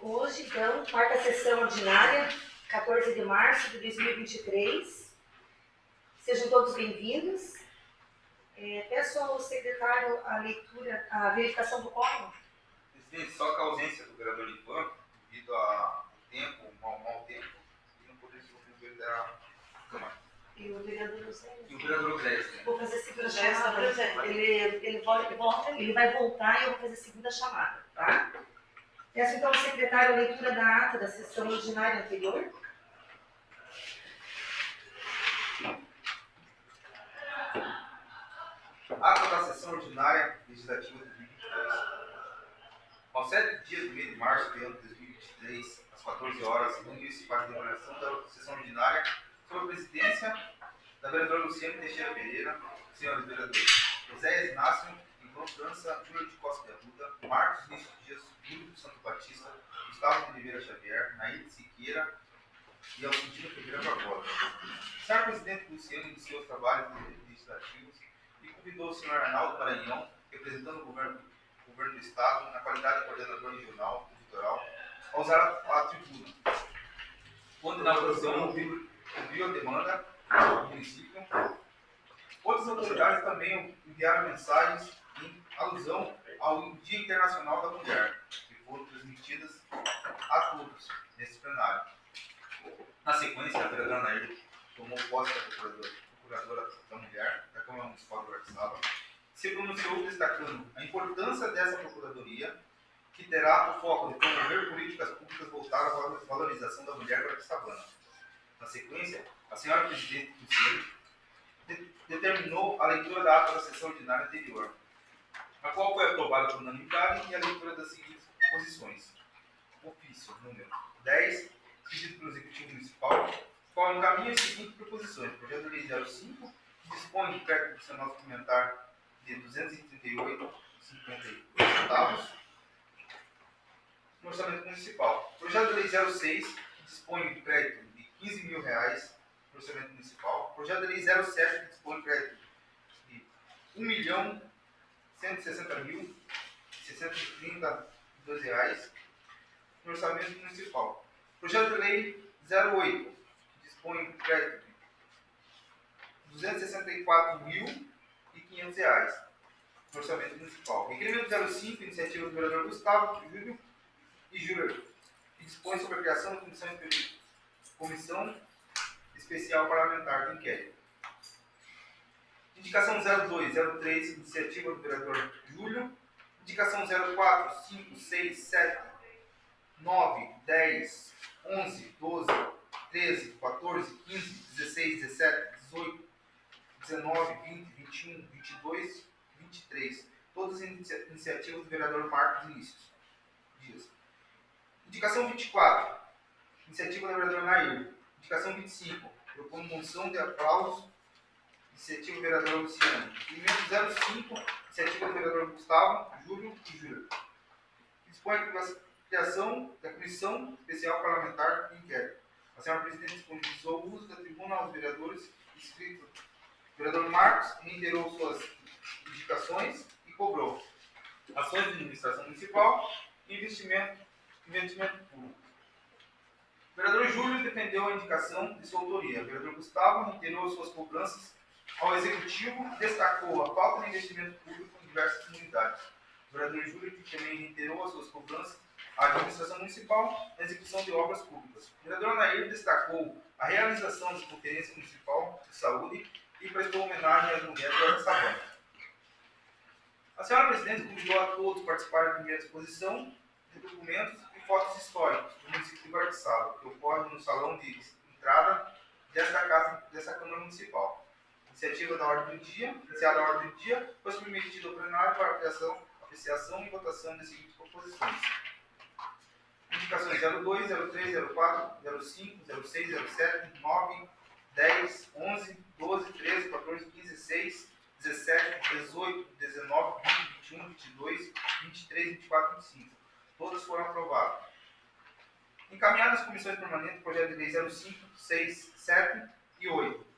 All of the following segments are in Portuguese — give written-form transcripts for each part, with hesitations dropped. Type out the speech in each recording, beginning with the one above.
Hoje, então, quarta sessão ordinária, 14 de março de 2023. Sejam todos bem-vindos. Peço ao secretário a leitura, a verificação do quórum. Presidente, só que a ausência do vereador Ivan, devido ao tempo, mau tempo, e não poder se locomover da Câmara. E o vereador José? E o vereador Clécio. Vou fazer a segunda chamada. Ele vai voltar e eu vou fazer a segunda chamada, tá? Peço então ao secretário a leitura da ata da sessão ordinária anterior. Ata da sessão ordinária legislativa de 2023. Aos 7 dias do mês de março do ano de 2023, às 14 horas, reuniu-se para a deliberação da sessão ordinária sob a presidência da vereadora Luciane Teixeira Pereira, senhores vereadores José Inácio, Ivan França, Júlio de Costa de Arruda, Marcos Nício Dias, Júlio do Santo Batista, Gustavo de Oliveira Xavier, Nair de Siqueira e Alcintino Ferreira Barbosa. O senhor presidente Luciano iniciou os trabalhos legislativos e convidou o senhor Arnaldo Maranhão, representando o governo do Estado, na qualidade de coordenador regional e litoral, a usar a tribuna, onde na ocasião ouviu a demanda do município. Outras autoridades também enviaram mensagens em alusão ao Dia Internacional da Mulher, que foram transmitidas a todos nesse plenário. Na sequência, a vereadora Nair tomou posse da procuradora da mulher da Câmara Municipal de Guaraçaba, se pronunciou destacando a importância dessa procuradoria, que terá o foco de promover políticas públicas voltadas à valorização da mulher guaraçabana. Na sequência, a senhora presidente Luciane determinou a leitura da ata da sessão ordinária anterior, a qual foi aprovada por unanimidade, e a leitura das seguintes proposições. Ofício número 10, pedido pelo Executivo Municipal, qual encaminha as seguintes proposições. Projeto de Lei 05, que dispõe de crédito adicional suplementar de R$ 238,50 centavos no orçamento municipal. Projeto de Lei 06, que dispõe de crédito de R$ 15 mil no orçamento municipal. Projeto de Lei 07, que dispõe de crédito de R$ 1.160.632 no orçamento municipal. Projeto de Lei 08, que dispõe de crédito de R$ 264.500 no orçamento municipal. Requerimento 05, iniciativa do vereador Gustavo, Júlio e Júlio, que dispõe sobre a criação da Comissão Especial Parlamentar de Inquérito. Indicação 02, 03, iniciativa do vereador Júlio. Indicação 04, 5, 6, 7, 9, 10, 11, 12, 13, 14, 15, 16, 17, 18, 19, 20, 21, 22, 23. Todas as iniciativas do vereador Marcos Vinícius Dias. Indicação 24, iniciativa da vereadora Nair. Indicação 25, propondo moção de aplausos, iniciativa do vereador Luciano. Requerimento 05, iniciativa do vereador Gustavo, Júlio e Júlio. Dispõe a criação da Comissão Especial Parlamentar de Inquérito. A senhora presidente disponibilizou o uso da tribuna aos vereadores inscritos. O vereador Marcos reiterou suas indicações e cobrou ações de administração municipal e investimento público. O vereador Júlio defendeu a indicação de sua autoria. O vereador Gustavo reiterou suas cobranças ao Executivo e destacou a falta de investimento público em diversas comunidades. O vereador Júlio também reiterou as suas cobranças à administração municipal na execução de obras públicas. O vereador Nair destacou a realização da Conferência Municipal de Saúde e prestou homenagem às mulheres da Guaraçaba. A senhora presidente convidou a todos participarem da primeira exposição de documentos e fotos históricos do município de Guaraçaba, que ocorre no salão de entrada dessa Câmara Municipal. Iniciativa da ordem do dia, iniciada a ordem do dia, foi submetida ao plenário para apreciação e votação das seguintes proposições. Indicações 02, 03, 04, 05, 06, 07, 9, 10, 11, 12, 13, 14, 15, 16, 17, 18, 19, 20, 21, 22, 23, 24 e 25. Todas foram aprovadas. Encaminhadas às comissões permanentes, projeto de lei 05, 6, 7 e 8.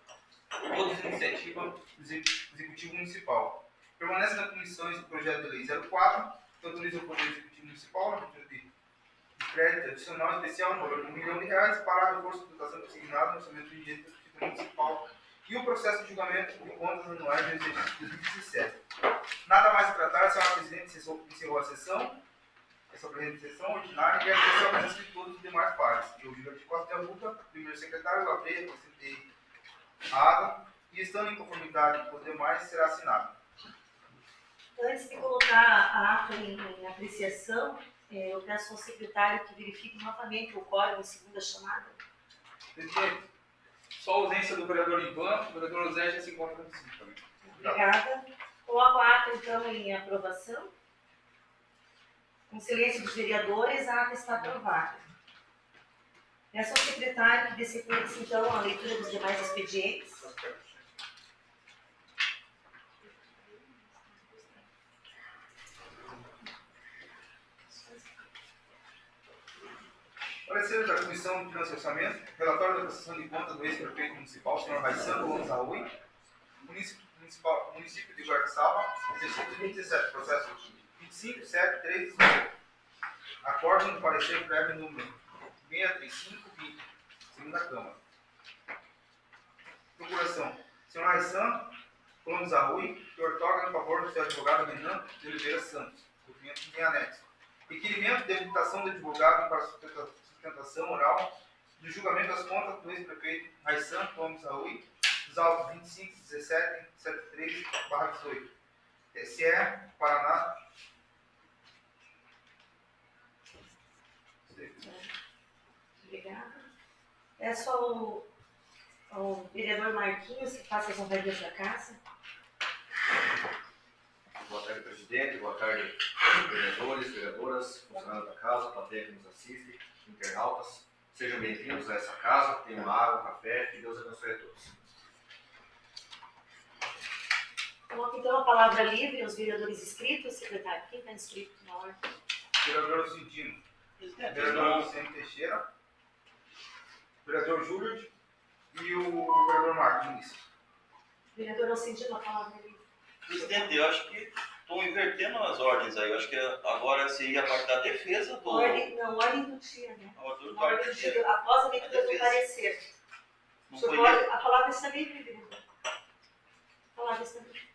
Todas as iniciativas do Executivo Municipal. Permanece nas comissões o projeto de lei 04, que autoriza o Poder Executivo Municipal, na medida de crédito adicional especial no valor de R$ 1.000.000 para reforço de dotação consignado no orçamento vigente do Instituto Municipal e o processo de julgamento de contas anuais do exercício de 2017. Nada mais a tratar, a senhora presidente encerrou a sessão, essa presente sessão ordinária, e agradecer a presença de todos os demais pares. Eu, Júlio de Costa de Abuca, primeiro secretário, lavei, acrescentei a ata, e estando em conformidade com os demais, será assinado. Antes de colocar a ata em apreciação, eu peço ao secretário que verifique novamente o quórum em segunda chamada. Presidente, só a ausência do vereador Ivan, o vereador José já se encontra com si também. Obrigada. Coloco a ata, então, em aprovação. Com silêncio dos vereadores, a ata está aprovada. Peço ao secretário que dê sequência, então, à leitura dos demais expedientes. Parecer da Comissão de Finanças e Orçamento, relatório da prestação de contas do ex-prefeito municipal, senhor Raissano Gomes Arrui, município de Guaraçaba, exercício 2017, processo 25.7.3.18. Acórdão do parecer prévio número 63520, segunda Câmara. Procuração. Senhor Raissano Gomes Arrui, que ortoga em favor do seu advogado Renan de Oliveira Santos, documento em anexo. Requerimento de habilitação do advogado para sustentação oral do julgamento das contas do ex-prefeito Raissano Gomes Arrui, dos autos 25.17.73/18. TSE, Paraná. Obrigada. Peço ao vereador Marquinhos que faça as honrarias da casa. Boa tarde, presidente. Boa tarde, vereadores, vereadoras, funcionários da casa, plateia que nos assiste, internautas. Sejam bem-vindos a essa casa. Tenham água, café. Que Deus abençoe a todos. Coloco, então, a palavra livre aos vereadores inscritos. Secretário, quem está inscrito na ordem? Vereador Cintino. Vereador Vicente Teixeira. Vereador Júlio e o vereador Marquinhos. Vereador Alcindino, a palavra livre. Presidente, eu acho que estão invertendo as ordens aí. Eu acho que agora seria a parte da defesa do... Ordem do dia, né? A ordem do Na ordem do dia, após a leitura do parecer. Não Senhor, foi a palavra está livre, vereador. A palavra está livre.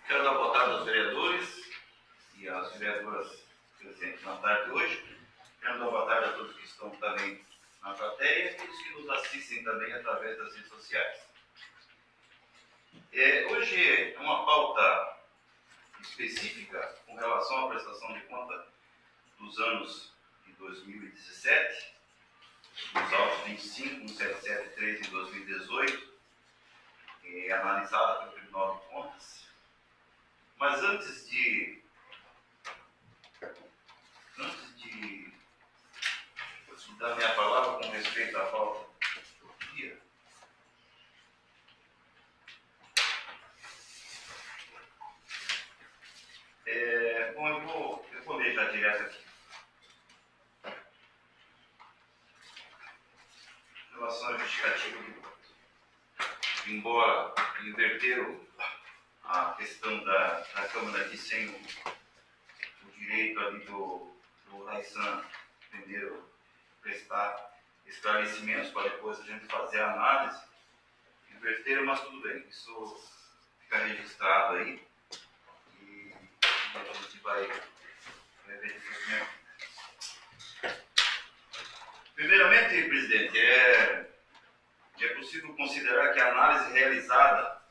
Quero dar boa tarde aos vereadores e às vereadoras presentes na tarde de hoje. Quero dar boa tarde a todos que estão também na plateia e a todos que nos assistem também através das redes sociais. Hoje é uma pauta específica com relação à prestação de conta dos anos de 2017, dos autos 25.177.3 de 2018, analisada pelo Tribunal de Contas. Mas antes de dar minha palavra com respeito à pauta do dia, bom, eu vou ler já direto aqui. Em relação à justificativa do voto. Embora inverteram a questão da Câmara aqui sem o direito ali do Raissan primeiro prestar esclarecimentos para depois a gente fazer a análise, inverteram, mas tudo bem, isso fica registrado aí e a gente vai ver depois mesmo. Primeiramente, presidente, é possível considerar que a análise realizada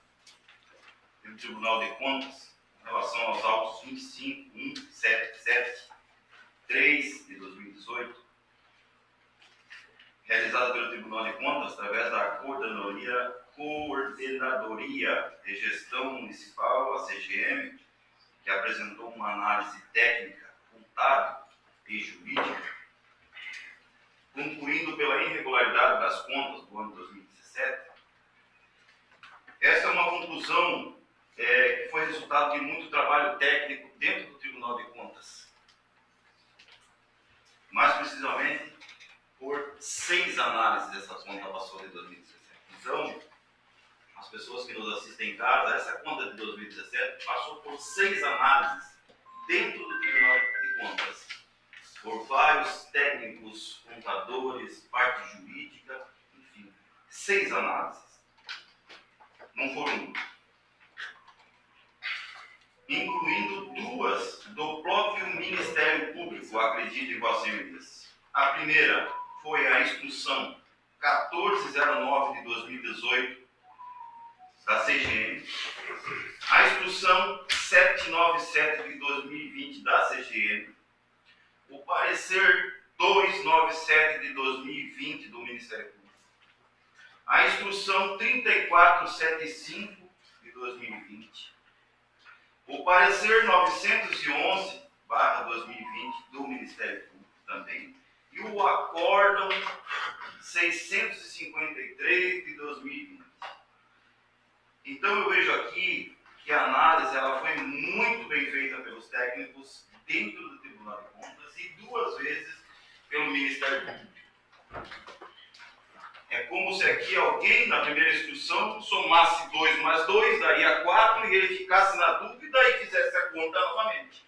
pelo Tribunal de Contas em relação aos autos 25.177.3 de 2018, realizada pelo Tribunal de Contas através da Coordenadoria de Gestão Municipal, a CGM, que apresentou uma análise técnica, contábil e jurídica, concluindo pela irregularidade das contas do ano 2017. Essa é uma conclusão que foi resultado de muito trabalho técnico dentro do Tribunal de Contas. Mais precisamente, por 6 análises dessa conta passou de 2017. Então, as pessoas que nos assistem em casa, essa conta de 2017 passou por 6 análises dentro do Tribunal de Contas, por vários técnicos, contadores, parte jurídica, enfim, 6 análises. Não foram uma. Incluindo 2 do próprio Ministério Público, acredito em Vossas Senhorias. A primeira foi a instrução 1409 de 2018 da CGM, a instrução 797 de 2020 da CGM, o parecer 297 de 2020 do Ministério Público, a instrução 3475 de 2020, o parecer 911/2020 do Ministério Público também, e o acórdão 653 de 2020. Então eu vejo aqui que a análise ela foi muito bem feita pelos técnicos dentro do Tribunal de Contas e 2 vezes pelo Ministério Público. É como se aqui alguém, na primeira instrução, somasse 2 mais 2, daria 4, e ele ficasse na dúvida e fizesse a conta novamente,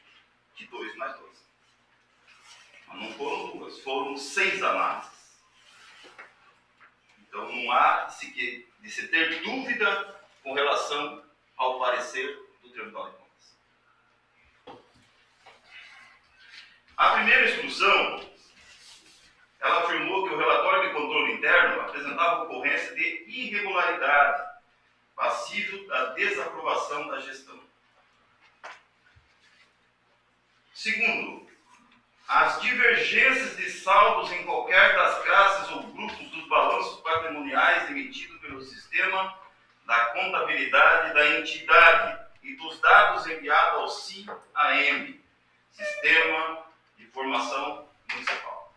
de 2 mais 2. Mas não foram 2, foram 6 análises. Então não há de se ter dúvida com relação ao parecer do Tribunal de Contas. A primeira instrução, ela afirmou que o relatório de controle interno apresentava ocorrência de irregularidade, passível da desaprovação da gestão. Segundo, as divergências de saldos em qualquer das classes ou grupos dos balanços patrimoniais emitidos pelo sistema da contabilidade da entidade e dos dados enviados ao SIM-AM, Sistema de Informação Municipal.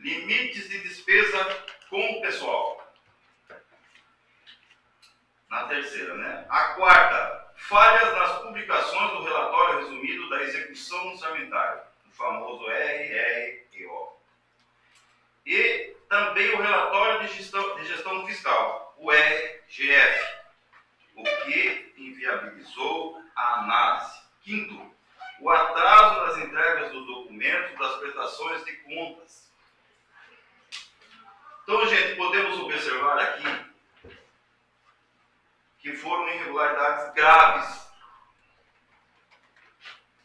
Limites de despesa com o pessoal. Na terceira, A quarta, falhas nas publicações do relatório resumido da execução orçamentária, o famoso RREO. E também o relatório de gestão fiscal, o RGF, o que inviabilizou a análise. Quinto, o atraso nas entregas dos documentos das prestações de contas. Então, gente, podemos observar aqui que foram irregularidades graves,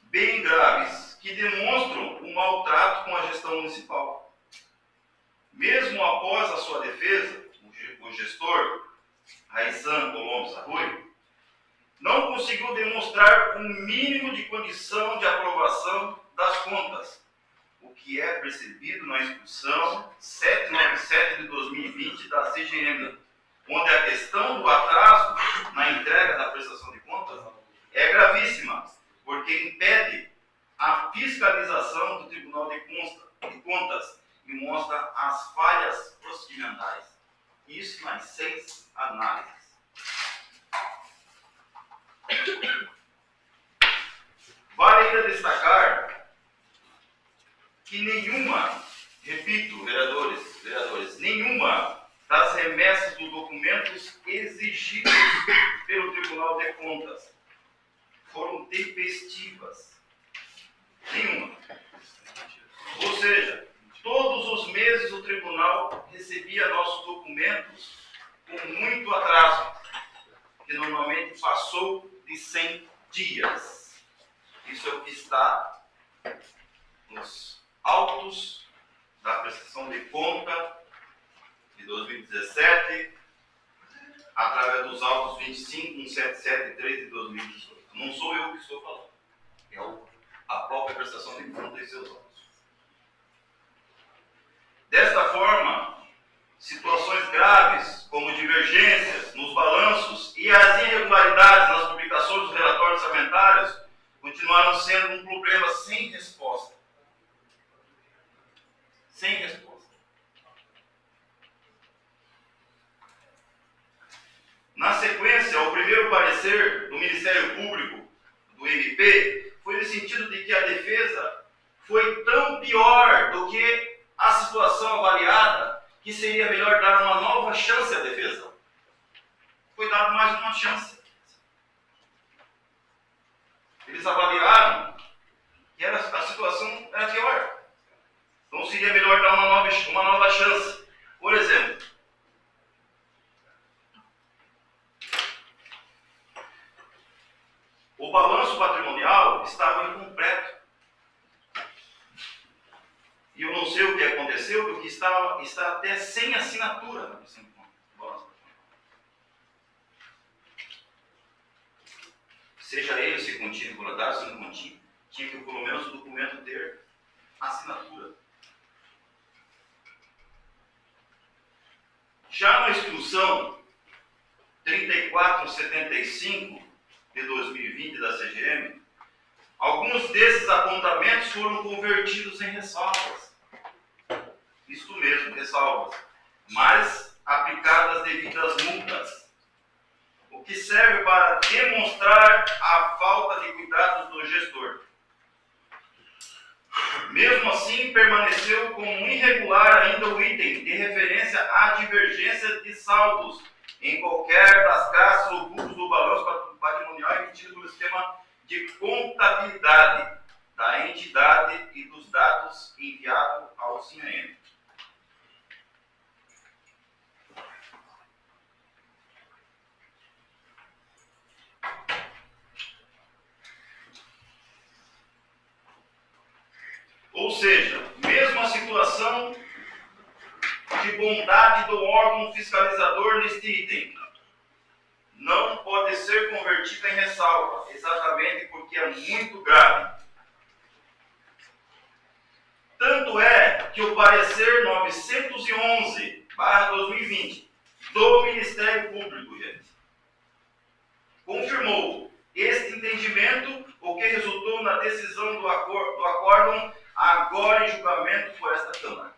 bem graves, que demonstram um mau trato com a gestão municipal. Mesmo após a sua defesa, o gestor, Raissan Colombo Sarrui, não conseguiu demonstrar um mínimo de condição de aprovação das contas, o que é percebido na instrução 797 de 2020 da CGM, onde a questão do atraso na entrega da prestação de contas é gravíssima, porque impede a fiscalização do Tribunal de Contas e mostra as falhas procedimentais. Isso nas 6 análises. Vale ainda destacar que nenhuma, repito, vereadores, nenhuma das remessas dos documentos exigidos pelo Tribunal de Contas foram tempestivas. Nenhuma. Ou seja, todos os meses o tribunal recebia nossos documentos com muito atraso, que normalmente passou de 100 dias. Isso é o que está nos autos da prestação de conta de 2017, através dos autos 25, 177 e 3 de 2018. Não sou eu que estou falando, é a própria prestação de conta e seus autos. Desta forma, situações graves, como divergências nos balanços e as irregularidades nas publicações dos relatórios orçamentários, continuaram sendo um problema sem resposta. parecer do Ministério Público, do MP, foi no sentido de que a defesa foi tão pior do que a situação avaliada que seria melhor dar uma nova chance à defesa. Foi dado mais uma chance. Eles avaliaram que a situação era pior. Então seria melhor dar uma nova chance. Por exemplo, o balanço patrimonial estava incompleto. E eu não sei o que aconteceu, porque está até sem assinatura na questão do balanço patrimonial. Seja ele se continha voluntário, se não continha, tinha que pelo menos o documento ter assinatura. Já na instrução 3475 de 2020 da CGM, alguns desses apontamentos foram convertidos em ressalvas. Isto mesmo, ressalvas, mas aplicadas devido às multas, o que serve para demonstrar a falta de cuidados do gestor. Mesmo assim, permaneceu como irregular ainda o item de referência à divergência de saldos em qualquer das classes ou grupos do balanço patrimonial emitido pelo sistema de contabilidade da entidade e dos dados enviados ao CIAM. Ou seja, mesmo a situação de bondade do órgão fiscalizador neste item não pode ser convertida em ressalva, exatamente porque é muito grave. Tanto é que o parecer 911/2020 do Ministério Público, gente, confirmou este entendimento, o que resultou na decisão do acórdão agora em julgamento por esta Câmara.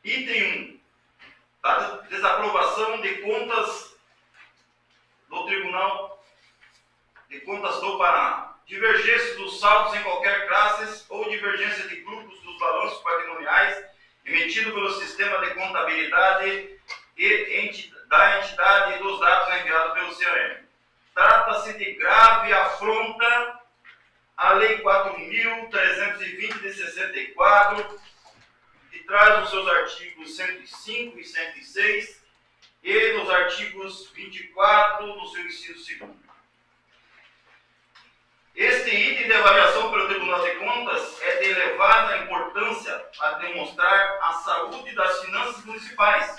Item 1. Da desaprovação de contas do Tribunal de Contas do Paraná. Divergência dos saldos em qualquer classe ou divergência de grupos dos balanços patrimoniais emitido pelo sistema de contabilidade da entidade e dos dados enviados pelo CRM. Trata-se de grave afronta à Lei 4.320 de 64, que traz os seus artigos 105 e 106 e nos artigos 24 no seu inciso 2º. Este item de avaliação pelo Tribunal de Contas é de elevada importância para demonstrar a saúde das finanças municipais.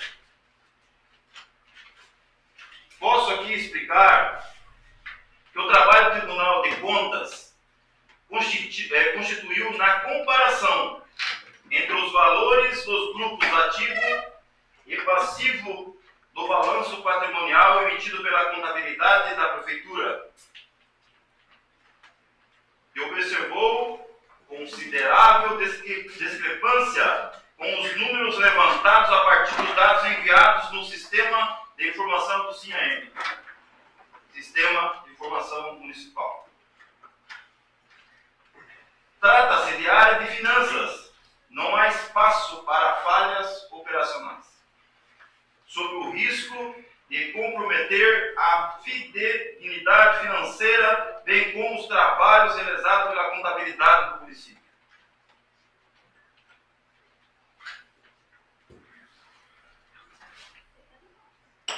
Posso aqui explicar que o trabalho do Tribunal de Contas constituiu na comparação entre os valores dos grupos ativo e passivo do balanço patrimonial emitido pela contabilidade da Prefeitura, e observou considerável discrepância com os números levantados a partir dos dados enviados no Sistema de Informação do CIAM, Sistema de Informação Municipal. Trata-se de área de finanças, não há espaço para falhas operacionais, sob o risco de comprometer a fidedignidade financeira, bem como os trabalhos realizados pela contabilidade do município.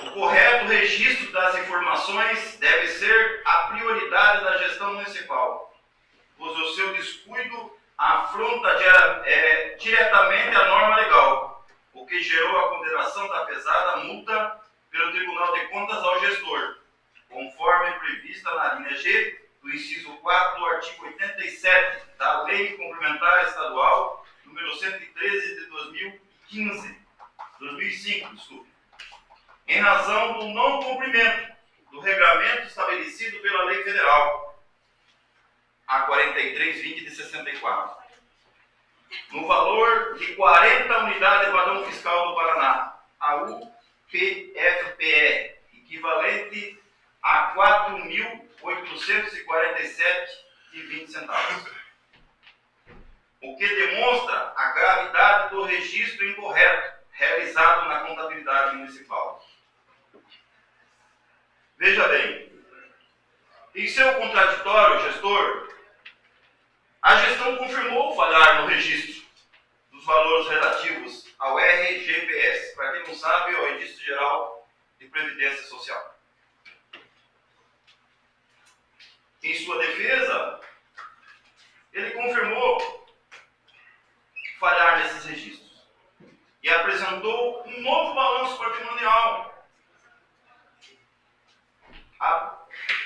O correto registro das informações deve ser a prioridade da gestão municipal, pois o seu descuido afronta diretamente a norma legal, o que gerou a condenação da pesada multa pelo Tribunal de Contas ao gestor, conforme prevista na linha G do inciso 4 do artigo 87 da Lei Complementar Estadual número 113 de 2005, em razão do não cumprimento do regramento estabelecido pela Lei Federal. a 43,20 de 64, no valor de 40 unidades de padrão fiscal do Paraná, a UPFPE, equivalente a R$ 4.847,20, o que demonstra a gravidade do registro incorreto realizado na contabilidade municipal. Veja bem, em seu contraditório, gestor, a gestão confirmou falhar no registro dos valores relativos ao RGPS. Para quem não sabe, é o Registro Geral de Previdência Social. Em sua defesa, ele confirmou falhar nesses registros e apresentou um novo balanço patrimonial.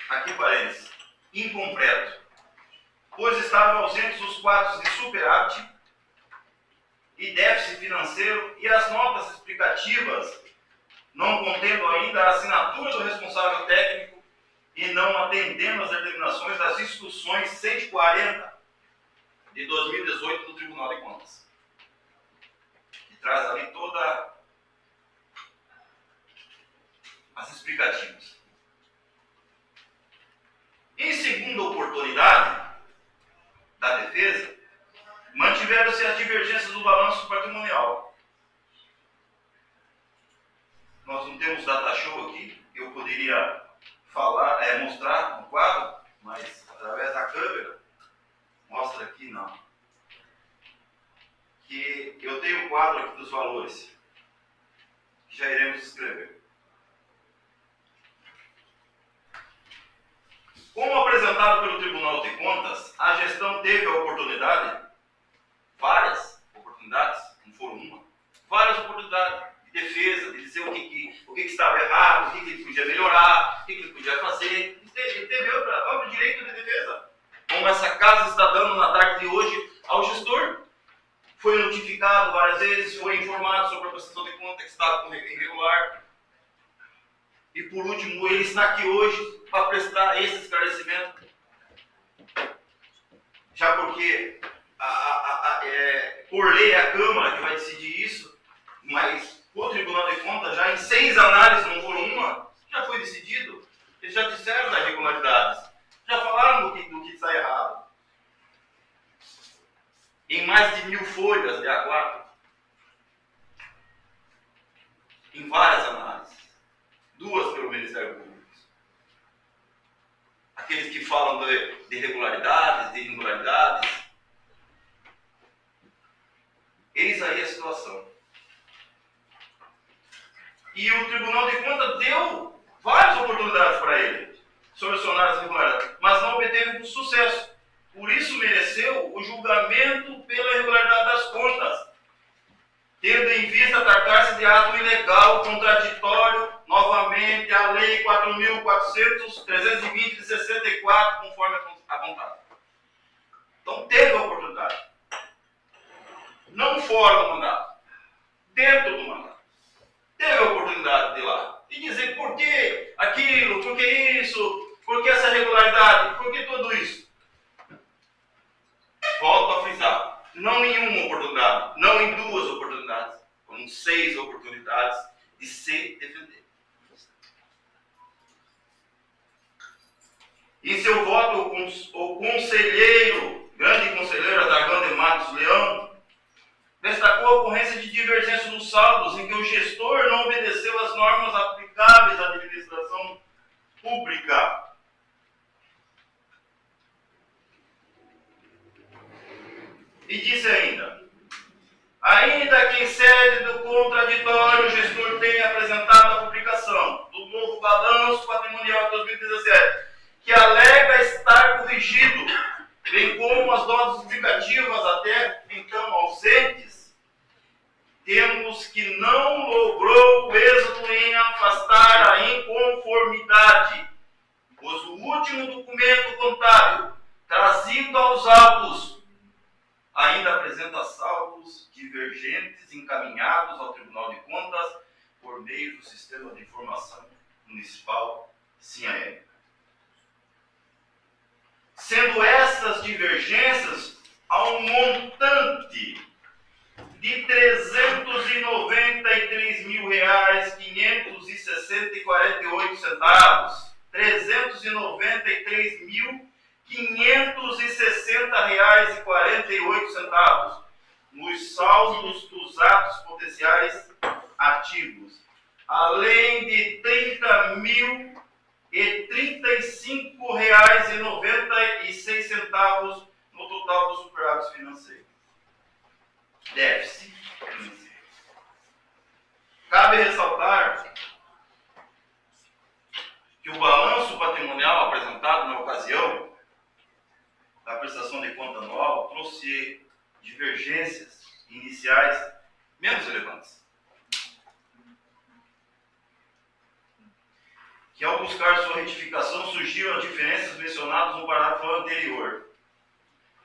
Aqui parênteses, incompleto, pois estavam ausentes os quadros de superávit e déficit financeiro e as notas explicativas, não contendo ainda a assinatura do responsável técnico e não atendendo às determinações das instruções 140 de 2018 do Tribunal de Contas, que traz ali todas as explicativas. Em segunda oportunidade da defesa, mantiveram-se as divergências do balanço patrimonial. Nós não temos data show aqui, eu poderia falar, mostrar no quadro, mas através da câmera, mostra aqui não. Que eu tenho o quadro aqui dos valores, que já iremos escrever. Como apresentado pelo Tribunal de Contas, a gestão teve a oportunidade, várias oportunidades, não foram uma, várias oportunidades de defesa, de dizer o que estava errado, o que ele podia melhorar, o que ele podia fazer. Ele teve outro direito de defesa, como essa casa está dando na tarde de hoje ao gestor. Foi notificado várias vezes, foi informado sobre a prestação de conta que estava irregular. E por último, ele está aqui hoje para prestar esse esclarecimento. Já porque por lei é a Câmara que vai decidir isso, mas o Tribunal de Contas já em 6 análises, não foram uma, já foi decidido. Eles já disseram das irregularidades, já falaram do que está errado. Em mais de 1.000 folhas de A4, em várias análises, 2 pelo Ministério Público. Aqueles que falam de irregularidades, de irregularidades. Eis aí a situação. E o Tribunal de Contas deu várias oportunidades para ele solucionar as irregularidades, mas não obteve sucesso. Por isso mereceu o julgamento pela irregularidade das contas, tendo em vista tratar-se de ato ilegal, contraditório, novamente, a Lei 4.320 de 64, conforme apontado. Então, teve a oportunidade. Não fora do mandato, dentro do mandato. Teve a oportunidade de ir lá e dizer por que aquilo, por que isso, por que essa irregularidade, por que tudo isso. Volto a frisar, não em uma oportunidade, não em 2 oportunidades, como 6 oportunidades de se defender. Em seu voto, o conselheiro, grande conselheiro Adagão de Matos Leão, destacou a ocorrência de divergência nos saldos em que o gestor não obedeceu às normas aplicáveis à administração pública. E disse ainda que em sede do contraditório o gestor tenha apresentado a publicação do novo balanço patrimonial de 2017, que alega estar corrigido, bem como as notas explicativas até então ausentes, temos que não logrou o êxito em afastar a inconformidade, pois o último documento contábil trazido aos autos ainda apresenta saldos divergentes encaminhados ao Tribunal de Contas por meio do Sistema de Informação Municipal, SINAEB. sendo essas divergências ao montante de R$ 393.560,48. R$ 393.560,48 nos saldos dos atos potenciais ativos, além de R$ 30.035,96 no total dos superávites financeiros. Déficit financeiro. Cabe ressaltar que o balanço patrimonial apresentado na ocasião da prestação de conta anual trouxe divergências iniciais menos relevantes, que ao buscar sua retificação surgiram as diferenças mencionadas no parágrafo anterior.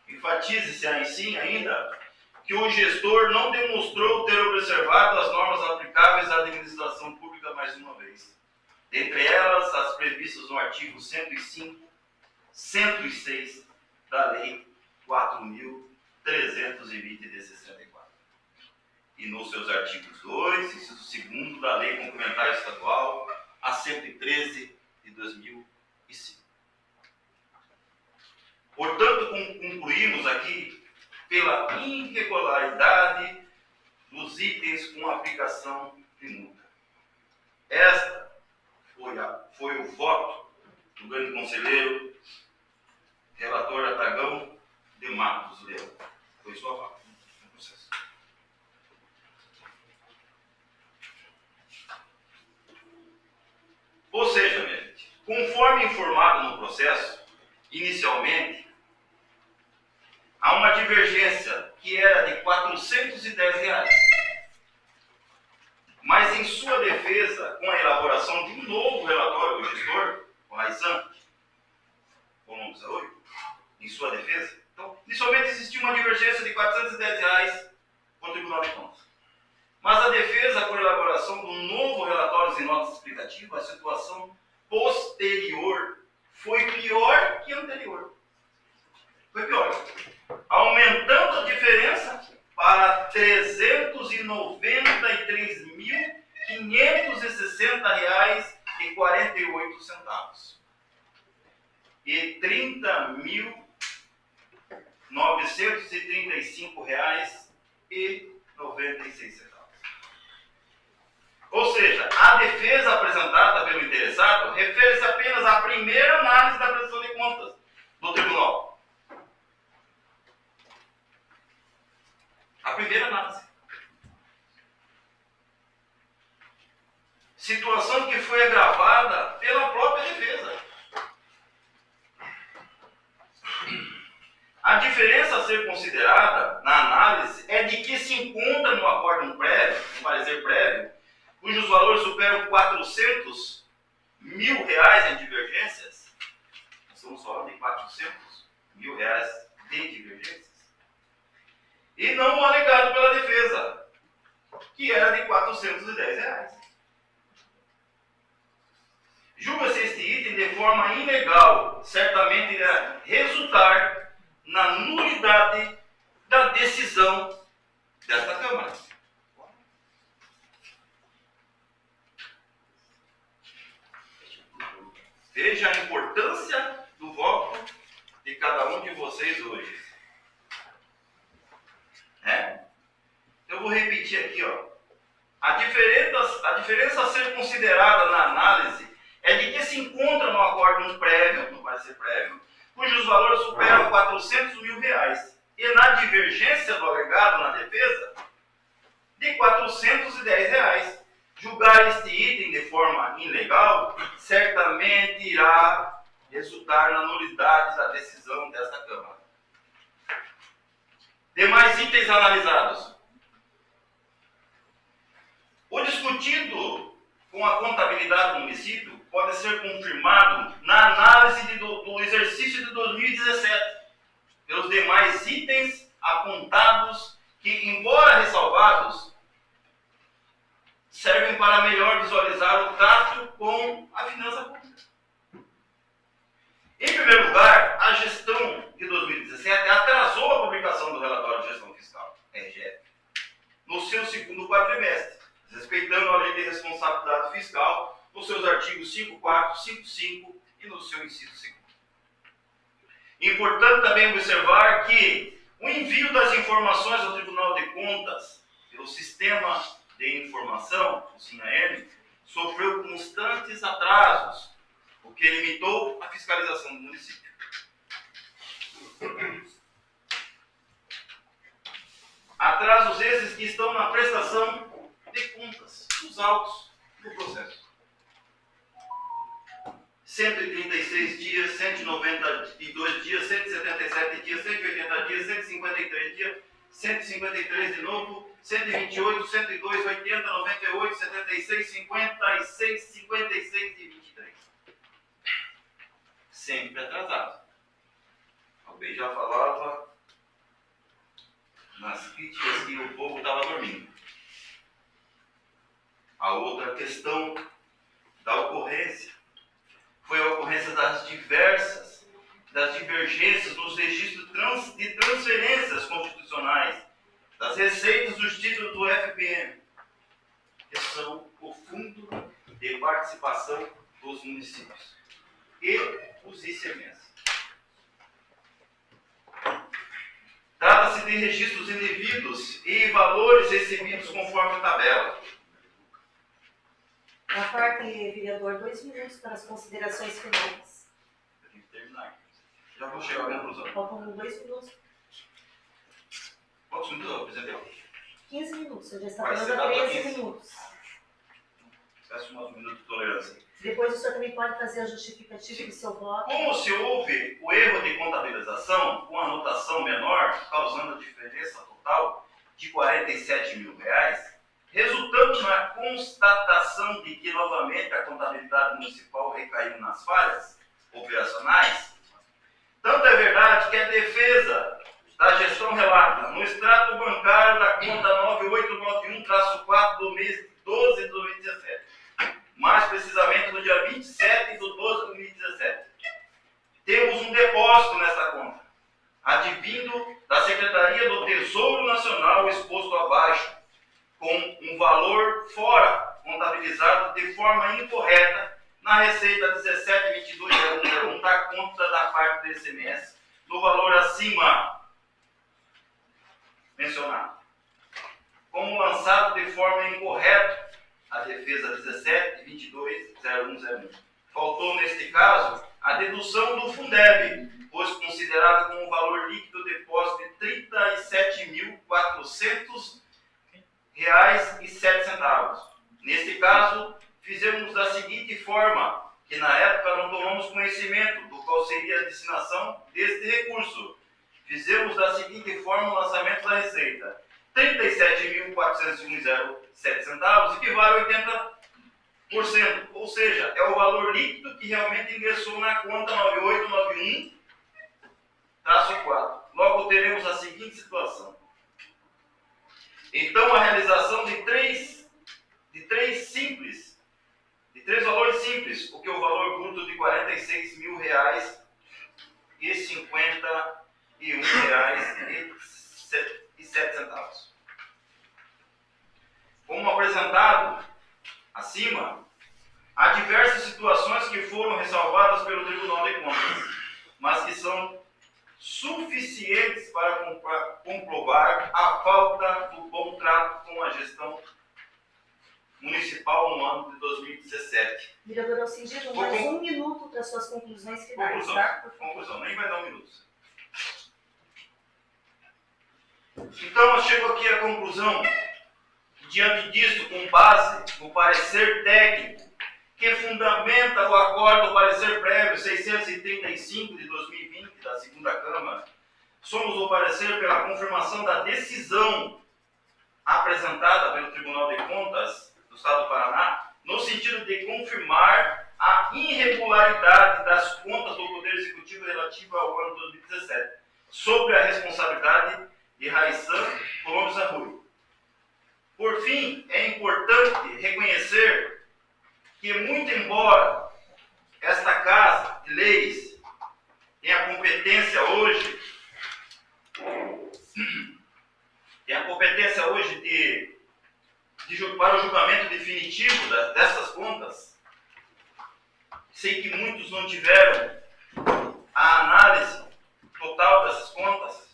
Enfatize-se assim ainda que o gestor não demonstrou ter observado as normas aplicáveis à administração pública mais uma vez. Dentre elas, as previstas no artigo 105, 106 da Lei 4.320 de 64. E nos seus artigos 2 e 2 da Lei Complementar Estadual, a 113 de 2005. Portanto, concluímos aqui pela irregularidade dos itens com aplicação de multa. Esta foi o voto do grande conselheiro, relator Atagão de Matos Leão. Foi sua voto no processo. Ou seja, minha gente, conforme informado no processo, inicialmente, há uma divergência que era de R$ 410. Mas em sua defesa, com a elaboração de um novo relatório do gestor, o Raizan, em sua defesa, então, inicialmente existia uma divergência de R$ 410 para o Tribunal de Contas. Mas a defesa, com a elaboração do novo relatório e notas explicativas, a situação posterior foi pior que a anterior. Foi pior, aumentando a diferença para R$ 393.560,48 e R$ 30.935,96. Ou seja, a defesa apresentada pelo interessado refere-se apenas à primeira análise da prestação de contas do tribunal. A primeira análise. Situação que foi agravada pela própria defesa. A diferença a ser considerada na análise é de que se encontra no acórdão prévio, no parecer prévio, cujos valores superam R$ 400 mil em divergências. Nós estamos falando de R$ 400 mil de divergências. E não o alegado pela defesa, que era de R$ 410. Julga-se este item de forma ilegal, certamente irá resultar na nulidade da decisão desta Câmara. Veja a importância do voto de cada um de vocês hoje. Eu vou repetir aqui, a diferença a ser considerada na análise é de que se encontra no acórdão prévio, no parecer prévio, cujos valores superam R$ 400 mil, e na divergência do alegado na defesa, de R$ 410. Julgar este item de forma ilegal certamente irá resultar na nulidade da decisão desta Câmara. Demais itens analisados. O discutido com a contabilidade do município pode ser confirmado na análise do exercício de 2017, pelos demais itens apontados que, embora ressalvados, servem para melhor visualizar o trato com a finança pública. Em primeiro lugar, a gestão 2017 atrasou a publicação do relatório de gestão fiscal, RGF, no seu segundo quadrimestre, respeitando a lei de responsabilidade fiscal nos seus artigos 54, 55 e no seu inciso 2º. Importante também observar que o envio das informações ao Tribunal de Contas pelo Sistema de Informação, o SINAM, sofreu constantes atrasos, o que limitou a fiscalização do município. Atrasos esses que estão na prestação de contas, dos autos do processo. 136 dias, 192 dias, 177 dias, 180 dias, 153 dias, 153 de novo, 128, 102, 80, 98, 76, 56, 56 e 23. Sempre atrasado. Alguém já falava nas críticas que o povo estava dormindo. A outra questão da ocorrência foi a ocorrência das divergências nos registros de transferências constitucionais, das receitas dos títulos do FPM, que são o Fundo de Participação dos Municípios, e os ICMS. Trata-se de registros indevidos e valores recebidos conforme tabela. Da parte, vereador, 2 minutos para as considerações finais. Eu tenho que terminar. Já vou chegar à conclusão. Faltam 2 minutos. Quantos minutos, presidente? 15 minutos, eu já está Vai ser falando dado 13 15. minutos. Peço mais um minuto de tolerância. Depois o senhor também pode fazer a justificativa do seu voto. Como se houve o erro de contabilização com anotação menor, causando a diferença total de R$ 47 mil, resultando na constatação de que novamente a contabilidade municipal recaiu nas falhas operacionais, tanto é verdade que a defesa da gestão relata no extrato bancário da conta 9891-4 do mês de 12 de 2017, mais precisamente no dia 27 de 12 de 2017. Temos um depósito nesta conta, advindo da Secretaria do Tesouro Nacional exposto abaixo, com um valor fora contabilizado de forma incorreta na receita 17.22.001 da conta da parte do ICMS, no valor acima mencionado. Como lançado de forma incorreta a defesa 17.22.0101. Faltou, neste caso, a dedução do Fundeb, pois considerado como valor líquido depósito de R$ 37.400,07. Neste caso, fizemos da seguinte forma, que na época não tomamos conhecimento do qual seria a destinação deste recurso. Fizemos da seguinte forma o lançamento da receita. R$ 37.401,07 equivale a 80%, ou seja, é o valor líquido que realmente ingressou na conta 9891-4. Logo teremos a seguinte situação. Então, a realização de três valores simples, o que é o valor bruto de R$ 46.051,07. Como apresentado acima, há diversas situações que foram ressalvadas pelo Tribunal de Contas, mas que são suficientes para comprovar a falta do bom trato com a gestão municipal no ano de 2017. Vereador Alcindino, mais 1 minuto para suas conclusões finais, Conclusão, tá? conclusão, nem vai dar 1 minuto. Então, eu chego aqui à conclusão, diante disso, com base no parecer técnico, que fundamenta o acordo do parecer prévio 635 de 2020 da segunda Câmara, somos o parecer pela confirmação da decisão apresentada pelo Tribunal de Contas do Estado do Paraná, no sentido de confirmar a irregularidade das contas do Poder Executivo relativa ao ano 2017, sobre a responsabilidade de Raissan Colombes Arroio. Por fim, é importante reconhecer que, muito embora esta Casa de Leis tenha competência hoje competência hoje para o julgamento definitivo dessas contas. Sei que muitos não tiveram a análise total dessas contas.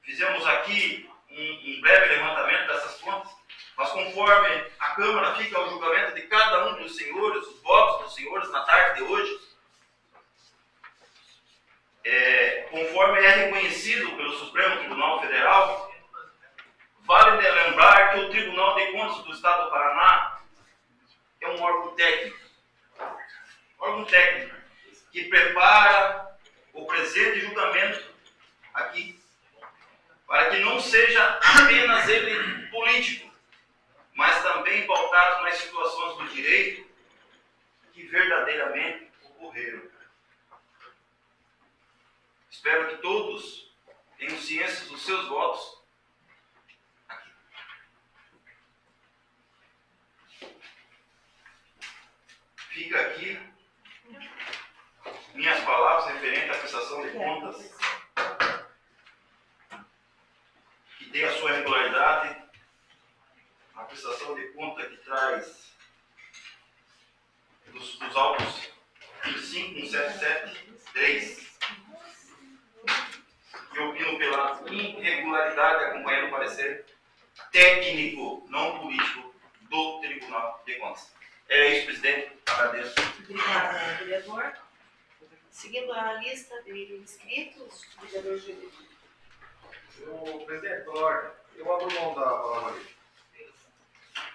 Fizemos aqui um breve levantamento dessas contas, mas conforme a Câmara fica ao julgamento de cada um dos senhores, os votos dos senhores na tarde de hoje, conforme é reconhecido pelo Supremo Tribunal Federal, vale lembrar que o Tribunal de Contas do Estado do Paraná é um órgão técnico que prepara o presente julgamento aqui, para que não seja apenas ele político, mas também pautado nas situações do direito que verdadeiramente ocorreram. Espero que todos tenham ciência dos seus votos aqui. Fica aqui minhas palavras referentes à prestação de contas, que tem a sua regularidade, a prestação de conta que traz dos autos 5.177.3, que opino pela irregularidade, acompanhando o parecer técnico, não político, do Tribunal de Contas. É isso, presidente. Agradeço. Obrigada, vereador. Seguindo a lista de inscritos, vereador Júlio. Presidente, pela ordem, eu abro mão da palavra ali.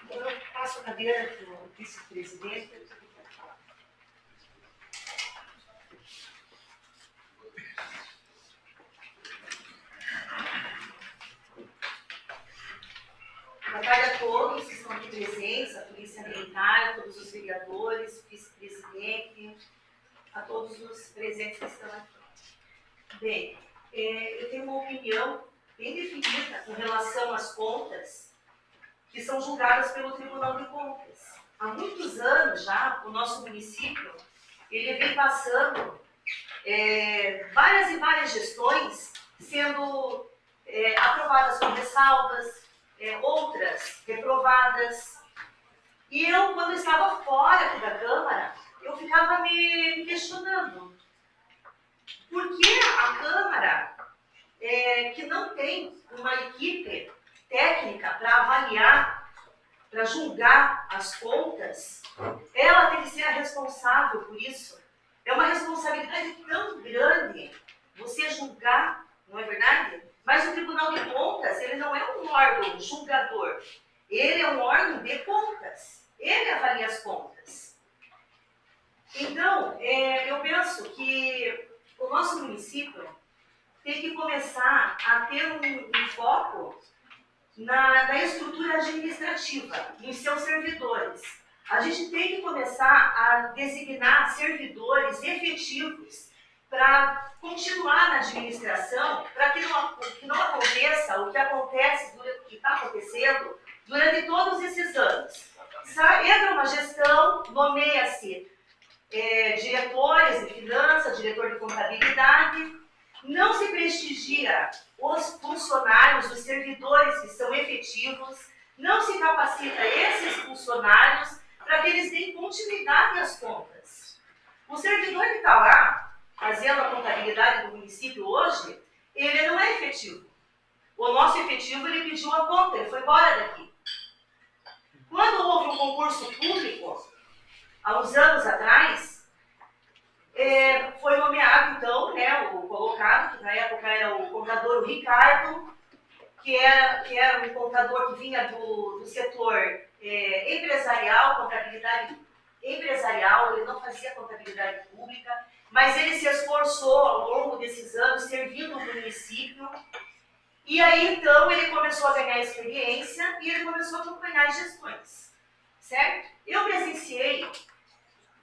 Eu passo a cadeira para o vice-presidente. Boa tarde a todos que estão aqui presentes, a Polícia Militar, a todos os vereadores, o vice-presidente, a todos os presentes que estão aqui. Bem, eu tenho uma opinião bem definida com relação às contas que são julgadas pelo Tribunal de Contas. Há muitos anos já, o nosso município, ele vem passando várias e várias gestões sendo aprovadas com ressalvas, outras reprovadas. E eu, quando estava fora aqui da Câmara, eu ficava me questionando. Por que a Câmara, que não tem uma equipe técnica para avaliar, para julgar as contas, ela tem que ser a responsável por isso? É uma responsabilidade tão grande você julgar, não é verdade? Mas o Tribunal de Contas, ele não é um órgão julgador. Ele é um órgão de contas. Ele avalia as contas. Então, eu penso que o nosso município tem que começar a ter um foco na estrutura administrativa, nos seus servidores. A gente tem que começar a designar servidores efetivos para continuar na administração, para que não aconteça o que acontece, o que está acontecendo durante todos esses anos. Entra uma gestão, nomeia-se diretores de finanças, diretor de contabilidade, não se prestigia os funcionários, os servidores que são efetivos, não se capacita esses funcionários para que eles deem continuidade às contas. O servidor que está lá, fazendo a contabilidade do município hoje, ele não é efetivo. O nosso efetivo, ele pediu a conta, ele foi embora daqui. Quando houve um concurso público, há uns anos atrás, foi nomeado, então, o colocado, que na época era o contador Ricardo, que era um contador que vinha do setor empresarial, contabilidade empresarial, ele não fazia contabilidade pública, mas ele se esforçou ao longo desses anos, servindo o município, e aí, então, ele começou a ganhar experiência e ele começou a acompanhar as gestões, certo? Eu presenciei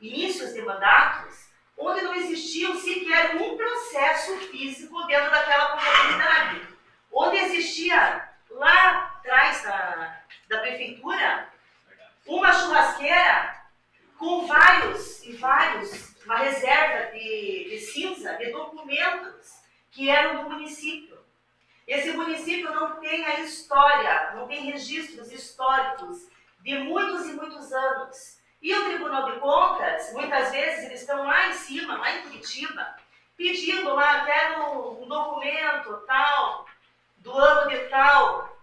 inícios de mandatos onde não existia sequer um processo físico dentro daquela contabilidade, onde existia lá atrás da prefeitura uma churrasqueira com uma reserva de cinza, de documentos que eram do município. Esse município não tem a história, não tem registros históricos de muitos e muitos anos. E o Tribunal de Contas, muitas vezes, eles estão lá em cima, lá em Curitiba, pedindo lá, quero um documento tal, do ano de tal.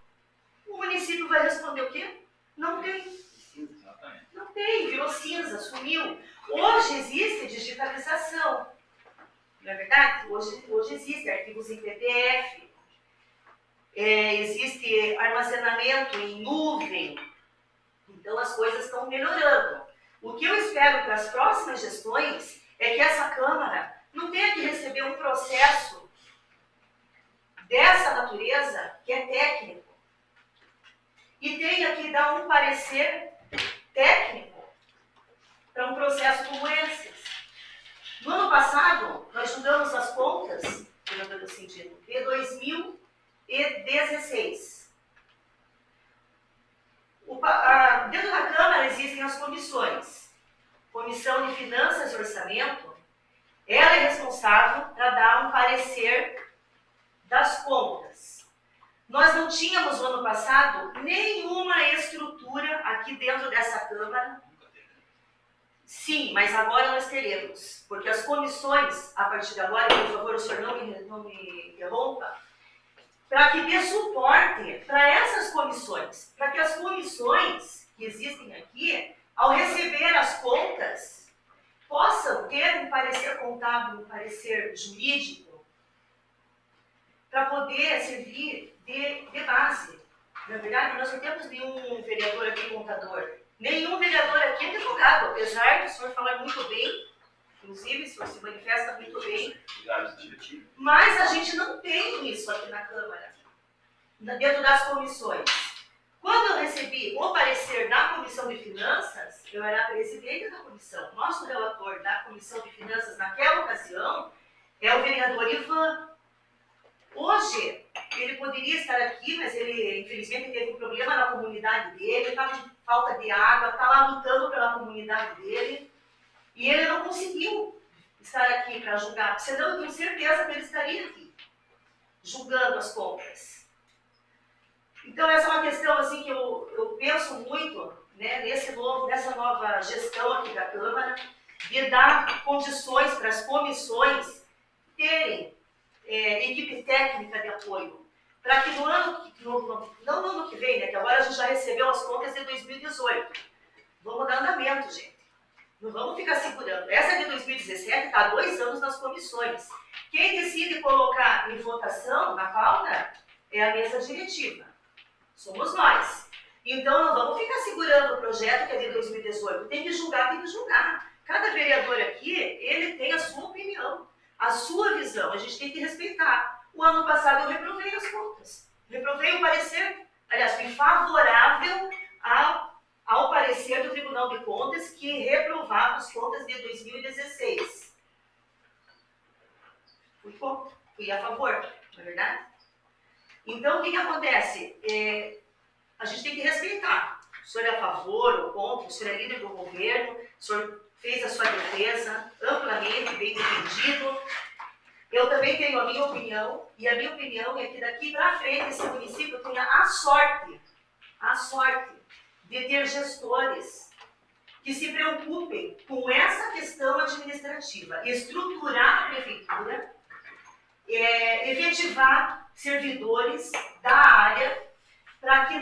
O município vai responder o quê? Não tem. Não tem, virou cinza, sumiu. Hoje existe digitalização, não é verdade? Hoje existe arquivos em PDF, existe armazenamento em nuvem, então as coisas estão melhorando. O que eu espero para as próximas gestões é que essa Câmara não tenha que receber um processo dessa natureza, que é técnico, e tenha que dar um parecer técnico para um processo como esse. No ano passado, nós julgamos as contas, no sentido, de 2016. Dentro da Câmara existem as comissões. Comissão de Finanças e Orçamento, ela é responsável para dar um parecer das contas. Nós não tínhamos no ano passado nenhuma estrutura aqui dentro dessa Câmara. Sim, mas agora nós teremos, porque as comissões, a partir de agora, por favor, o senhor não me interrompa, para que dê suporte para essas comissões, para que as comissões que existem aqui, ao receber as contas, possam ter um parecer contábil, um parecer jurídico, para poder servir de base. Na verdade, nós não temos nenhum vereador aqui contador, nenhum vereador aqui é advogado, apesar do senhor falar muito bem, inclusive o senhor se manifesta muito bem, mas a gente não tem isso aqui na Câmara, dentro das comissões. Quando eu recebi o parecer da Comissão de Finanças, eu era a presidente da comissão. Nosso relator da Comissão de Finanças naquela ocasião é o vereador Ivan. Hoje, ele poderia estar aqui, mas ele, infelizmente, teve um problema na comunidade dele, está com falta de água, está lá lutando pela comunidade dele, e ele não conseguiu estar aqui para julgar, senão eu tenho certeza que ele estaria aqui, julgando as contas. Então, essa é uma questão assim, que eu penso muito, né, nessa nova gestão aqui da Câmara, de dar condições para as comissões terem equipe técnica de apoio, para que no ano, não no ano que vem, né, que agora a gente já recebeu as contas de 2018. Vamos dar andamento, gente. Não vamos ficar segurando. Essa de 2017 está há 2 anos nas comissões. Quem decide colocar em votação na pauta é a mesa diretiva. Somos nós. Então não vamos ficar segurando o projeto que é de 2018. Tem que julgar, tem que julgar. Cada vereador aqui, ele tem a sua opinião, a sua visão. A gente tem que respeitar. O ano passado eu reprovei as contas. Reprovei o parecer, aliás, fui favorável ao parecer do Tribunal de Contas que reprovava as contas de 2016. Fui a favor, não é verdade? Então, o que acontece? A gente tem que respeitar. O senhor é a favor ou contra, o senhor é líder do governo, o senhor fez a sua defesa amplamente, bem defendido. Eu também tenho a minha opinião, e a minha opinião é que daqui para frente esse município tenha a sorte de ter gestores que se preocupem com essa questão administrativa, estruturar a prefeitura, efetivar servidores da área para que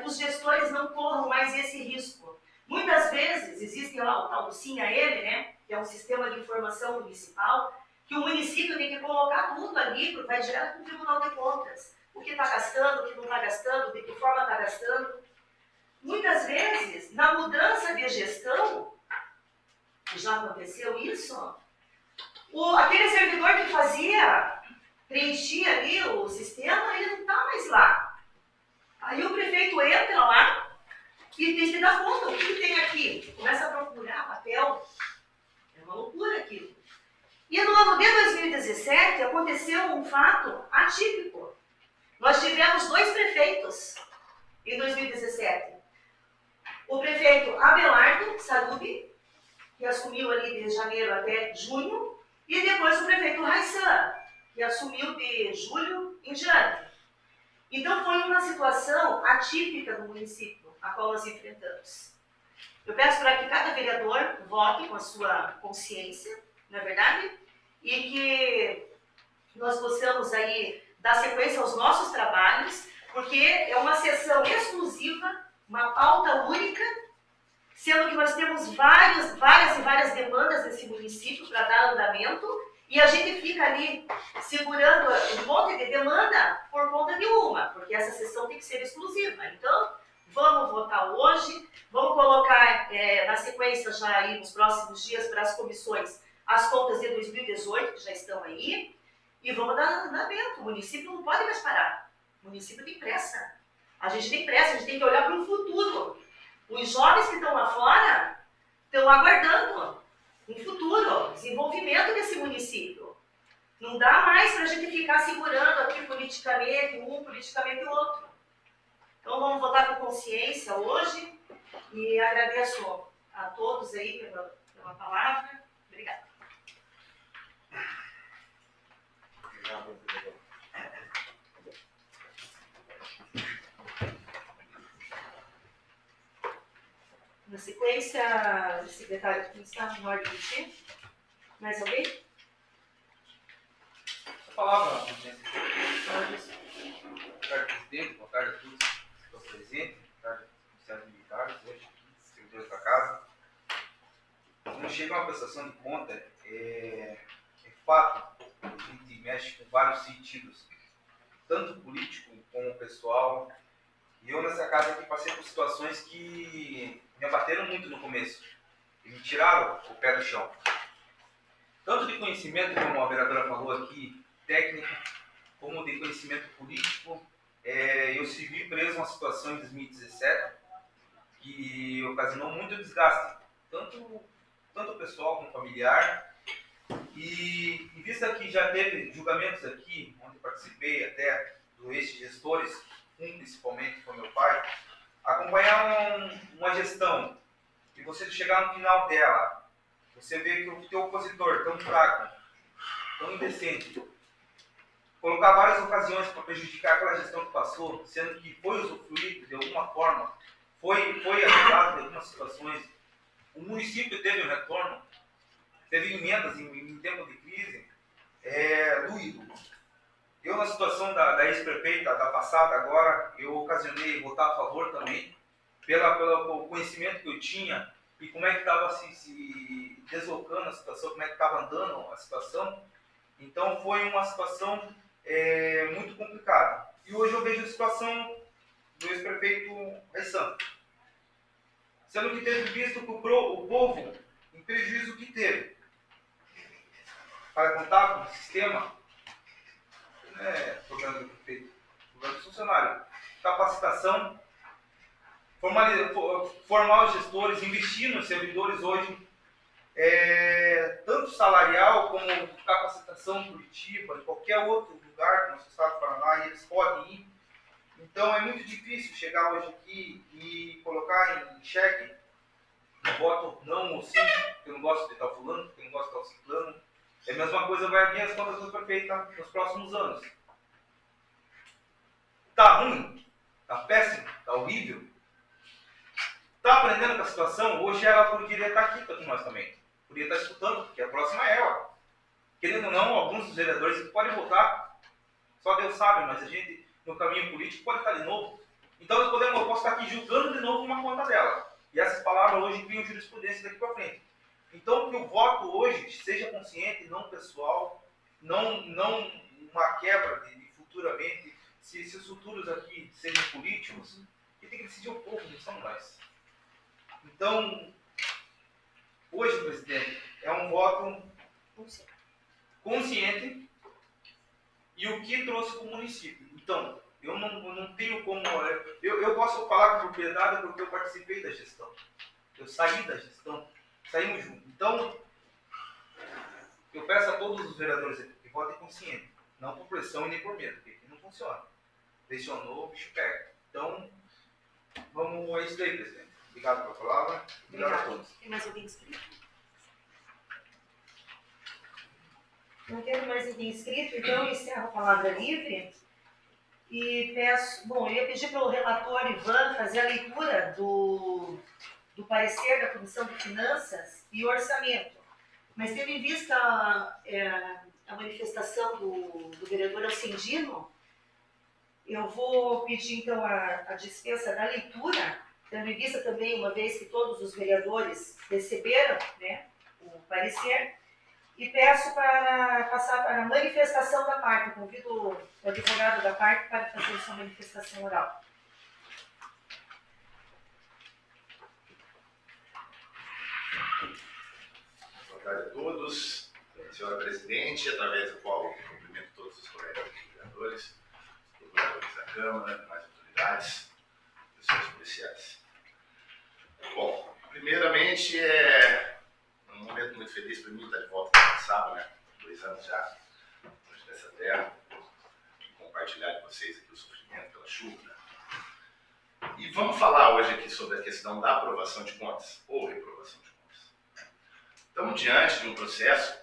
os gestores não corram mais esse risco. Muitas vezes existem lá o tal do SINHA-M, né, que é um sistema de informação municipal, que o município tem que colocar tudo ali, vai direto para o Tribunal de Contas. O que está gastando, o que não está gastando, de que forma está gastando. Muitas vezes, na mudança de gestão, já aconteceu isso, aquele servidor que preenchia ali o sistema, ele não está mais lá. Aí o prefeito entra lá e tem que dar conta, o que tem aqui? Começa a procurar papel, é uma loucura aquilo. E no ano de 2017 aconteceu um fato atípico. Nós tivemos 2 prefeitos em 2017. O prefeito Abelardo Sarubi, que assumiu ali de janeiro até junho, e depois o prefeito Raissan, que assumiu de julho em diante. Então, foi uma situação atípica do município a qual nós enfrentamos. Eu peço para que cada vereador vote com a sua consciência, não é verdade? E que nós possamos aí dar sequência aos nossos trabalhos, porque é uma sessão exclusiva, uma pauta única, sendo que nós temos várias demandas nesse município para dar andamento, e a gente fica ali segurando um monte de demanda por conta de uma, porque essa sessão tem que ser exclusiva. Então, vamos votar hoje, vamos colocar na sequência já aí nos próximos dias para as comissões as contas de 2018, que já estão aí, e vamos dar andamento. O município não pode mais parar. O município tem pressa. A gente tem pressa, a gente tem que olhar para o futuro. Os jovens que estão lá fora estão aguardando um futuro, desenvolvimento desse município. Não dá mais para a gente ficar segurando aqui politicamente um, politicamente o outro. Então vamos votar com consciência hoje e agradeço a todos aí pela palavra. Obrigada. Na sequência, o secretário de Estado, na ordem de dia. Mais alguém? A palavra, presidente. Boa tarde, presidente. Boa tarde a todos que estão presentes. Boa tarde, oficiais militares, hoje, servidores da casa. Quando chega uma prestação de conta, é fato que a gente mexe com vários sentidos, tanto político como pessoal. E eu nessa casa aqui passei por situações que me abateram muito no começo e me tiraram o pé do chão. Tanto de conhecimento, como a vereadora falou aqui, técnico, como de conhecimento político. Eu servi preso uma situação em 2017 que ocasionou muito desgaste, tanto pessoal como familiar. E vista que já teve julgamentos aqui, onde participei até do ex-gestores, principalmente foi meu pai, acompanhar uma gestão e você chegar no final dela, você vê que o teu opositor tão fraco, tão indecente, colocar várias ocasiões para prejudicar aquela gestão que passou, sendo que foi usufruído de alguma forma, foi ajudado em algumas situações, o município teve um retorno, teve emendas em tempo de crise, doído. Eu, na situação da ex-prefeita, da passada agora, eu ocasionei votar a favor também, pelo conhecimento que eu tinha e como é que estava se deslocando a situação, como é que estava andando a situação. Então, foi uma situação muito complicada. E hoje eu vejo a situação do ex-prefeito Aissan, sendo que teve visto que o povo, em prejuízo que teve, para contar com o sistema, não é problema do prefeito, problema do funcionário. Capacitação, formar os gestores, investir nos servidores hoje, tanto salarial como capacitação positiva, em qualquer outro lugar do nosso estado do Paraná, e eles podem ir. Então é muito difícil chegar hoje aqui e colocar em xeque um voto não ou sim, porque eu não gosto de tal fulano, porque eu não gosto de tal ciclano. É a mesma coisa vai vir as contas do prefeito nos próximos anos. Tá ruim? Tá péssimo? Tá horrível? Tá aprendendo com a situação? Hoje ela poderia estar aqui com nós também. Poderia estar escutando, porque a próxima é ela. Querendo ou não, alguns dos vereadores podem votar. Só Deus sabe, mas a gente, no caminho político, pode estar de novo. Então eu posso estar aqui julgando de novo uma conta dela. E essas palavras hoje criam jurisprudência daqui para frente. Então, que o voto hoje seja consciente, não pessoal, não uma quebra de futuramente, se os futuros aqui sejam políticos, que tem que decidir o povo, não são nós. Então, hoje, presidente, é um voto consciente e o que trouxe para o município. Então, eu não tenho como... Eu posso falar com propriedade porque eu participei da gestão. Eu saí da gestão. Saímos juntos. Então, eu peço a todos os vereadores aqui que votem consciente. Não por pressão e nem por medo, porque aqui não funciona. Pressionou, o bicho pega. Então, vamos a isso daí, presidente. Obrigado pela palavra. Obrigado a todos. Tem mais alguém inscrito? Não tendo mais ninguém inscrito, então eu encerro a palavra livre. E peço, bom, eu ia pedir para o relator Ivan fazer a leitura do parecer da Comissão de Finanças e Orçamento. Mas tendo em vista a manifestação do vereador Alcindino, eu vou pedir então a dispensa da leitura, tendo em vista também, uma vez que todos os vereadores receberam, né, o parecer, e peço para passar para a manifestação da parte. Eu convido o advogado da parte para fazer sua manifestação oral. Boa tarde a todos. Senhora Presidente, através do qual eu cumprimento todos os colegas vereadores, os vereadores da Câmara, mais autoridades, pessoas especiais. Bom, primeiramente, um momento muito feliz para mim estar de volta para Caçaba, né? 2 anos já longe dessa terra, e compartilhar com vocês aqui o sofrimento pela chuva, né? E vamos falar hoje aqui sobre a questão da aprovação de contas ou reprovação de contas. Estamos diante de um processo,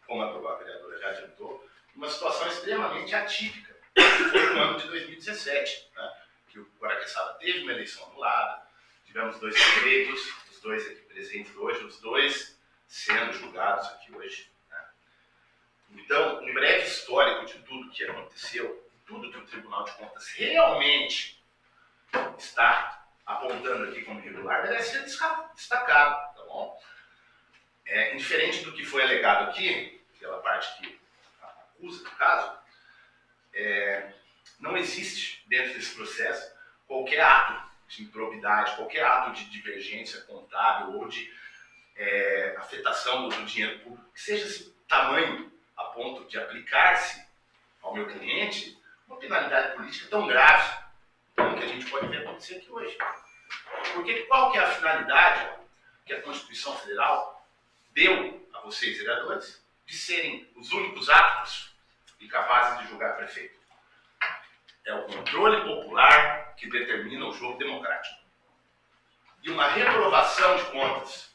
como a vereadora já adiantou, uma situação extremamente atípica. Foi no ano de 2017, né? Que o Guaraqueçaba teve uma eleição anulada, tivemos 2 prefeitos, os 2 aqui presentes hoje, os 2 sendo julgados aqui hoje, né? Então, um breve histórico de tudo que aconteceu, tudo que o Tribunal de Contas realmente está apontando aqui como irregular, merece ser destacado, tá bom? Indiferente do que foi alegado aqui, pela parte que acusa do caso, não existe dentro desse processo qualquer ato de improbidade, qualquer ato de divergência contábil ou de afetação do dinheiro público, que seja esse tamanho a ponto de aplicar-se ao meu cliente uma penalidade política tão grave como que a gente pode ver acontecer aqui hoje. Porque qual que é a finalidade que a Constituição Federal deu a vocês, vereadores, de serem os únicos aptos e capazes de julgar prefeito? É o controle popular que determina o jogo democrático. E uma reprovação de contas,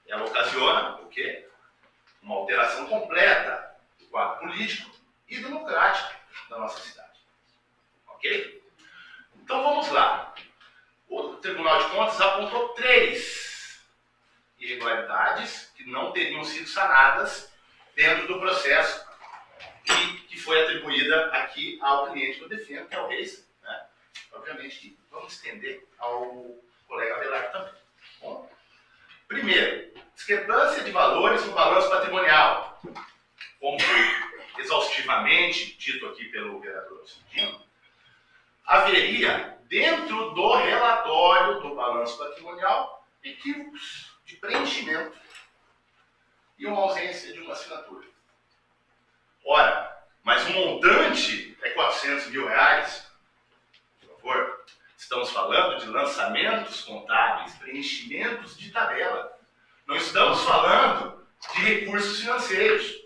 ela ocasiona o quê? Uma alteração completa do quadro político e democrático da nossa cidade. Ok? Então vamos lá. O Tribunal de Contas apontou 3 irregularidades que não teriam sido sanadas dentro do processo que foi atribuída aqui ao cliente que eu defendo, que é o Reis, né? Obviamente que vamos estender ao colega Abelardo também. Bom, primeiro, discrepância de valores no balanço patrimonial. Como foi exaustivamente dito aqui pelo vereador Alcindino, haveria, dentro do relatório do balanço patrimonial, equívocos de preenchimento e uma ausência de uma assinatura. Ora, mas o montante é R$400 mil, por favor. Estamos falando de lançamentos contábeis, preenchimentos de tabela. Não estamos falando de recursos financeiros.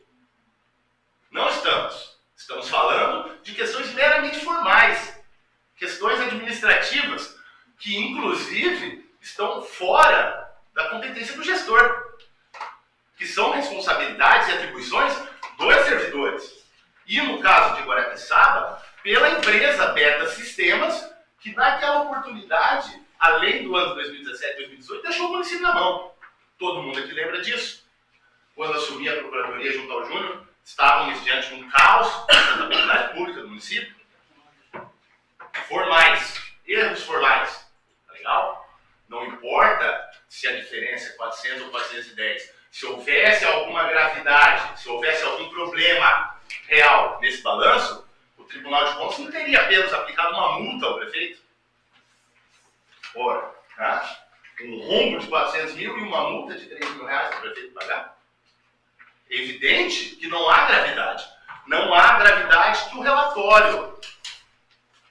Não estamos. Estamos falando de questões meramente formais. Questões administrativas que, inclusive, estão fora da competência do gestor. Que são responsabilidades e atribuições dos servidores. E no caso de Guaraqueçaba, pela empresa Beta Sistemas, que naquela oportunidade, além do ano 2017 e 2018, deixou o município na mão. Todo mundo aqui lembra disso. Quando assumi a procuradoria junto ao Júnior, estávamos diante de um caos na contabilidade pública do município. Formais, erros formais. Tá legal? Não importa se a diferença é 400 ou 410. Se houvesse alguma gravidade, se houvesse algum problema real nesse balanço, o Tribunal de Contas não teria apenas aplicado uma multa ao prefeito. Ora, tá? Um rombo de 400 mil e uma multa de 3 mil reais para o prefeito pagar? É evidente que não há gravidade. Não há gravidade que o relatório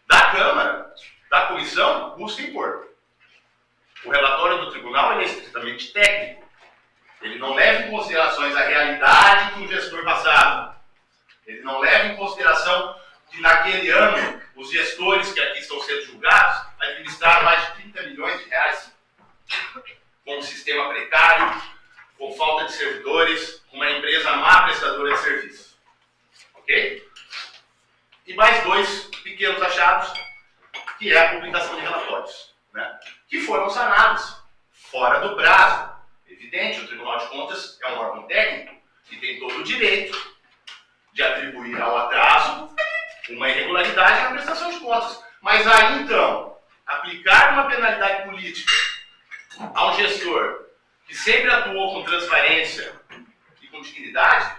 da Câmara, da Comissão, busca impor. O relatório do Tribunal é estritamente técnico. Ele não leva em considerações a realidade que o gestor passava. Ele não leva em consideração que naquele ano os gestores que aqui estão sendo julgados administraram mais de 30 milhões de reais com um sistema precário, com falta de servidores, com uma empresa má prestadora de serviço. Ok? E mais 2 direito de atribuir ao atraso uma irregularidade na prestação de contas. Mas aí, então, aplicar uma penalidade política a um gestor que sempre atuou com transparência e com dignidade,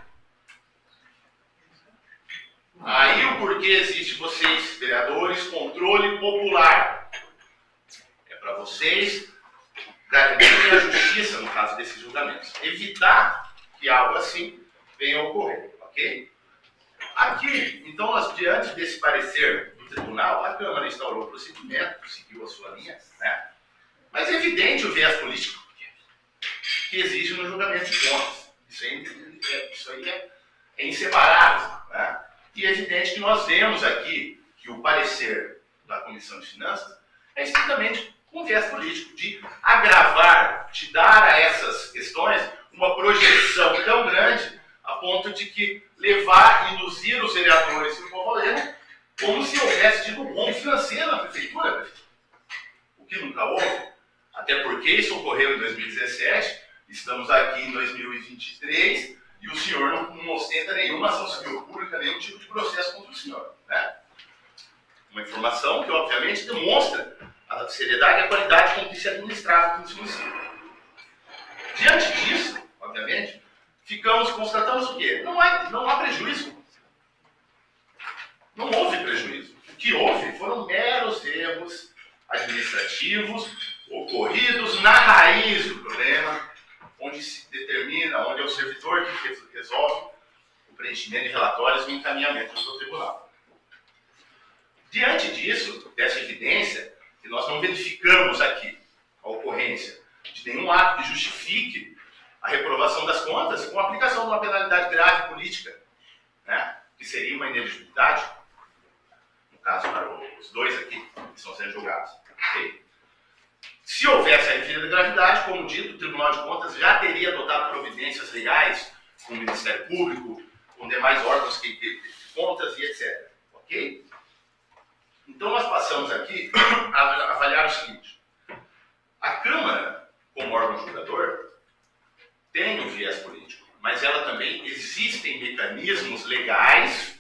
aí o porquê existe vocês, vereadores, controle popular. É para vocês garantirem a justiça no caso desses julgamentos. Evitar que algo assim venha a ocorrer, ok? Aqui, então, nós, diante desse parecer do tribunal, a Câmara instaurou o procedimento, seguiu a sua linha, né? Mas é evidente o viés político que exige no julgamento de contas. Isso aí é inseparável, né? E é evidente que nós vemos aqui que o parecer da Comissão de Finanças é estritamente um viés político, de agravar, de dar a essas questões uma projeção tão grande a ponto de que levar e induzir os vereadores e o povo aleno como se houvesse tido um rombo financeiro na prefeitura, o que nunca houve, até porque isso ocorreu em 2017, estamos aqui em 2023 e o senhor não ostenta nenhuma ação civil pública, nenhum tipo de processo contra o senhor, né? Uma informação que obviamente demonstra a seriedade e a qualidade com que se administrava aqui nesse município. Diante disso, obviamente, constatamos o quê? Não há prejuízo. Não houve prejuízo. O que houve foram meros erros administrativos ocorridos na raiz do problema, onde se determina, onde é o servidor que resolve o preenchimento de relatórios e o encaminhamento do tribunal. Diante disso, dessa evidência, que nós não verificamos aqui a ocorrência de nenhum ato que justifique a reprovação das contas com a aplicação de uma penalidade grave política, né, que seria uma ineligibilidade, no caso para os dois aqui que estão sendo julgados. Okay? Se houvesse a referida gravidade, como dito, o Tribunal de Contas já teria adotado providências legais com o Ministério Público, com demais órgãos de contas e etc. Ok? Então nós passamos aqui a avaliar o seguinte: a Câmara, como órgão julgador, tem um viés político, mas ela também existem mecanismos legais,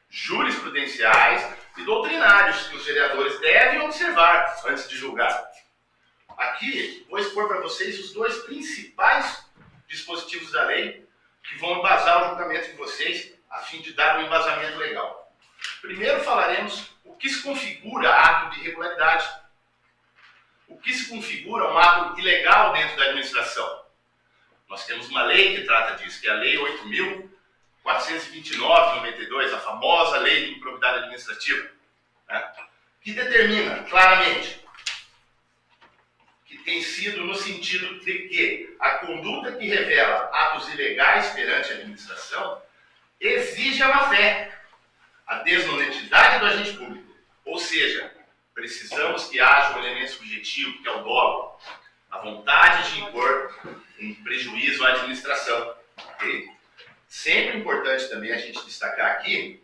jurisprudenciais e doutrinários que os vereadores devem observar antes de julgar. Aqui vou expor para vocês os dois principais dispositivos da lei que vão embasar o julgamento de vocês a fim de dar um embasamento legal. Primeiro falaremos o que se configura ato de irregularidade, o que se configura um ato ilegal dentro da administração. Nós temos uma lei que trata disso, que é a Lei 8.429/92, a famosa Lei de Improbidade Administrativa, né, que determina claramente que tem sido no sentido de que a conduta que revela atos ilegais perante a administração exige a má-fé, a desonestidade do agente público. Ou seja, precisamos que haja um elemento subjetivo, que é o dolo, a vontade de impor um prejuízo à administração. Okay? Sempre importante também a gente destacar aqui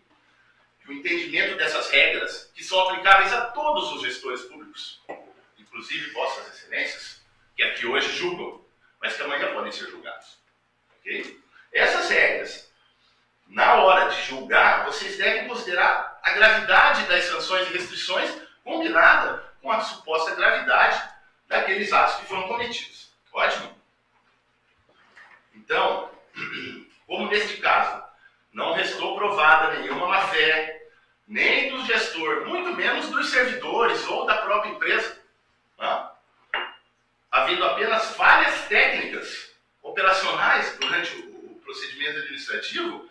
que o entendimento dessas regras, que são aplicáveis a todos os gestores públicos, inclusive vossas excelências, que aqui hoje julgam, mas que amanhã podem ser julgados. Okay? Essas regras, na hora de julgar, vocês devem considerar a gravidade das sanções e restrições combinada com a suposta gravidade daqueles atos que foram cometidos. Ótimo? Então, como neste caso, não restou provada nenhuma má-fé, nem do gestor, muito menos dos servidores ou da própria empresa, né? Havendo apenas falhas técnicas, operacionais durante o procedimento administrativo,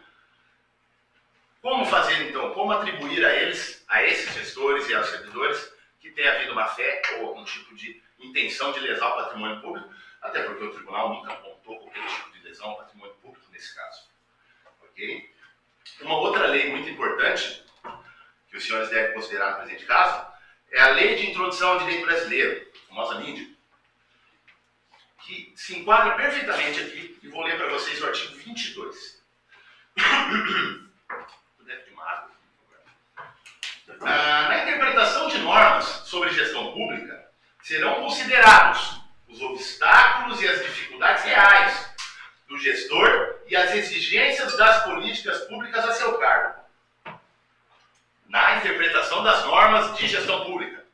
como fazer então? Como atribuir a eles, a esses gestores e aos servidores, que tenha havido má-fé ou algum tipo de intenção de lesar o patrimônio público, até porque o tribunal nunca apontou qualquer tipo de lesão ao patrimônio público nesse caso. Ok? Uma outra lei muito importante, que os senhores devem considerar no presente caso, é a Lei de Introdução ao Direito Brasileiro, a famosa LINDE, que se enquadra perfeitamente aqui, e vou ler para vocês o artigo 22. Na interpretação de normas sobre gestão pública, serão considerados os obstáculos e as dificuldades reais do gestor e as exigências das políticas públicas a seu cargo, na interpretação das normas de gestão pública.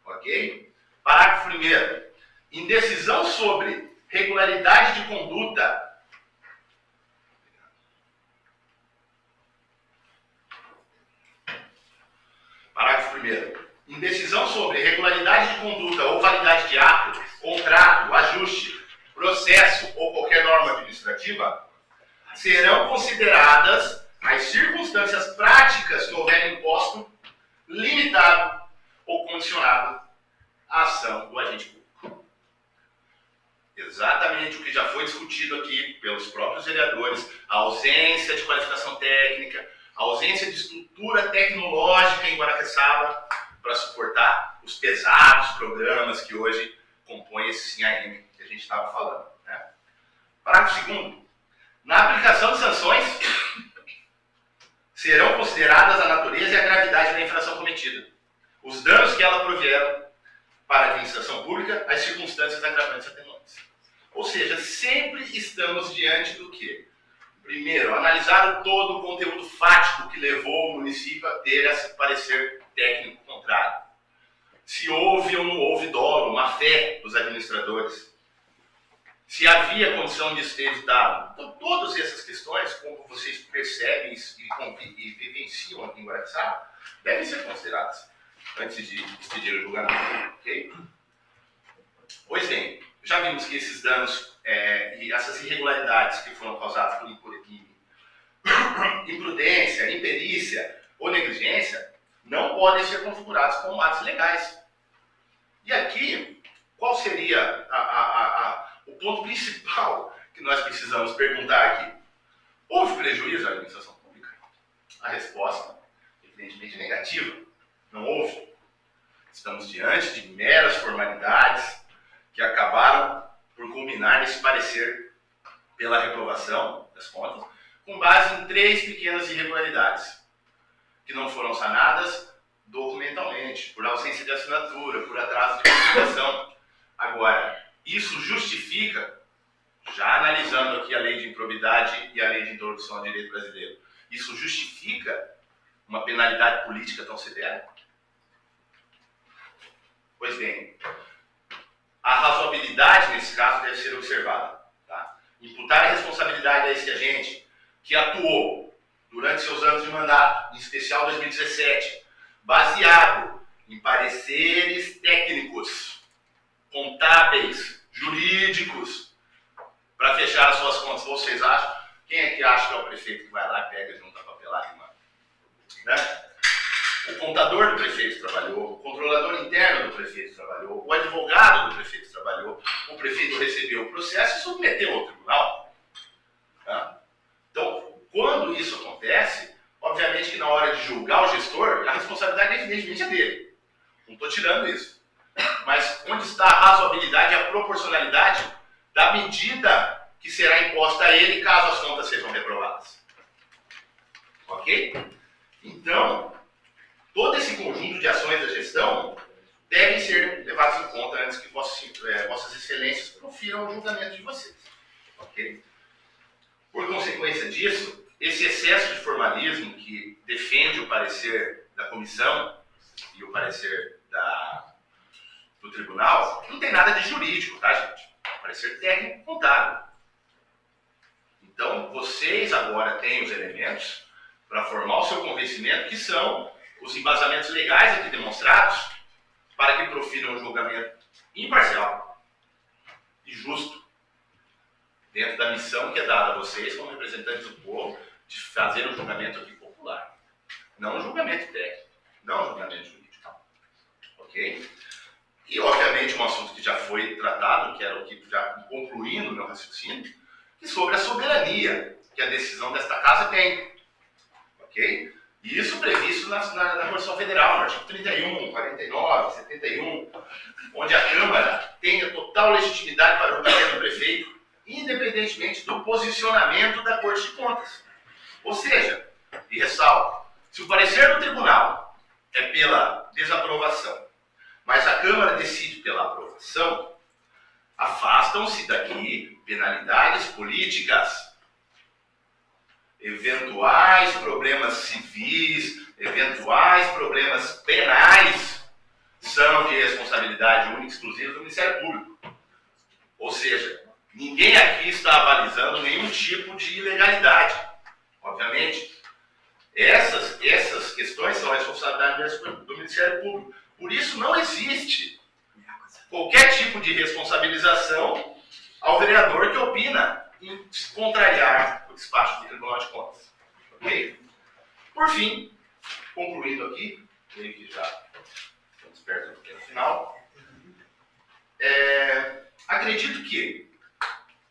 Ok? Parágrafo 1º. Indecisão sobre regularidade de conduta. Parágrafo 1º. Indecisão sobre regularidade de conduta ou validade de ato, contrato, ajuste, processo ou qualquer norma administrativa serão consideradas as circunstâncias práticas que houverem imposto, limitado ou condicionado a ação do agente público. Exatamente o que já foi discutido aqui pelos próprios vereadores, a ausência de qualificação técnica, a ausência de estrutura tecnológica em Guaraqueçaba para suportar os pesados programas que hoje compõem esse SIM-AM que a gente estava falando. Né? Parágrafo 2º. Na aplicação de sanções, serão consideradas a natureza e a gravidade da infração cometida, os danos que ela provieram para a administração pública, as circunstâncias agravantes e atenuantes. Ou seja, sempre estamos diante do quê? Primeiro, analisar todo o conteúdo fático que levou o município a ter esse parecer técnico contrário. Se houve ou não houve dolo, má fé dos administradores. Se havia condição de ser evitado. Então, todas essas questões, como vocês percebem e vivenciam aqui em Guaraqueçaba, devem ser consideradas antes de expedir o julgamento. Okay? Pois bem, já vimos que esses danos e essas irregularidades que foram causadas por imprudência, imperícia ou negligência não podem ser configurados como atos legais. E aqui, qual seria o ponto principal que nós precisamos perguntar aqui? Houve prejuízo à administração pública? A resposta, evidentemente, é negativa. Não houve. Estamos diante de meras formalidades que acabaram por culminar nesse parecer pela reprovação das contas, com base em 3 pequenas irregularidades, que não foram sanadas documentalmente, por ausência de assinatura, por atraso de comunicação. Agora, isso justifica, já analisando aqui a lei de improbidade e a lei de introdução ao direito brasileiro, isso justifica uma penalidade política tão severa? Pois bem, a razoabilidade nesse caso deve ser observada. Tá? Imputar a responsabilidade a esse agente que atuou durante seus anos de mandato, em especial 2017, baseado em pareceres técnicos, contábeis, jurídicos, para fechar as suas contas. Vocês acham? Quem é que acha que é o prefeito que vai lá, pega, junta a papelada e manda? Né? O contador do prefeito trabalhou, o controlador interno do prefeito trabalhou, o advogado do prefeito trabalhou, o prefeito recebeu o processo e submeteu ao tribunal. Tá? Então, quando isso acontece, obviamente que na hora de julgar o gestor, a responsabilidade evidentemente é dele. Não estou tirando isso. Mas onde está a razoabilidade e a proporcionalidade da medida que será imposta a ele caso as contas sejam reprovadas? Ok? Então, todo esse conjunto de ações da gestão devem ser levados em conta antes que vossas excelências profiram o julgamento de vocês. Ok? Por consequência disso, esse excesso de formalismo que defende o parecer da comissão e o parecer do tribunal não tem nada de jurídico, tá, gente? É um parecer técnico contábil. Então, vocês agora têm os elementos para formar o seu convencimento, que são os embasamentos legais aqui demonstrados, para que profiram um julgamento imparcial e justo, dentro da missão que é dada a vocês, como representantes do povo, de fazer um julgamento aqui popular. Não um julgamento técnico, não um julgamento jurídico. Ok? E, obviamente, um assunto que já foi tratado, que era o que já concluindo o meu raciocínio, que sobre a soberania que a decisão desta casa tem. Ok? E isso previsto na Constituição Federal, no artigo 31, 49, 71, onde a Câmara tem a total legitimidade para o julgamento do prefeito, independentemente do posicionamento da Corte de Contas. Ou seja, e ressalto, se o parecer do tribunal é pela desaprovação, mas a Câmara decide pela aprovação, afastam-se daqui penalidades políticas eventuais problemas civis, eventuais problemas penais são de responsabilidade única e exclusiva do Ministério Público. Ou seja, ninguém aqui está avalizando nenhum tipo de ilegalidade. Obviamente, essas questões são responsabilidade do Ministério Público. Por isso, não existe qualquer tipo de responsabilização ao vereador que opina em contrariar o despacho do Tribunal de Contas. Ok? Por fim, concluindo aqui, creio que já estamos perto do final, acredito que,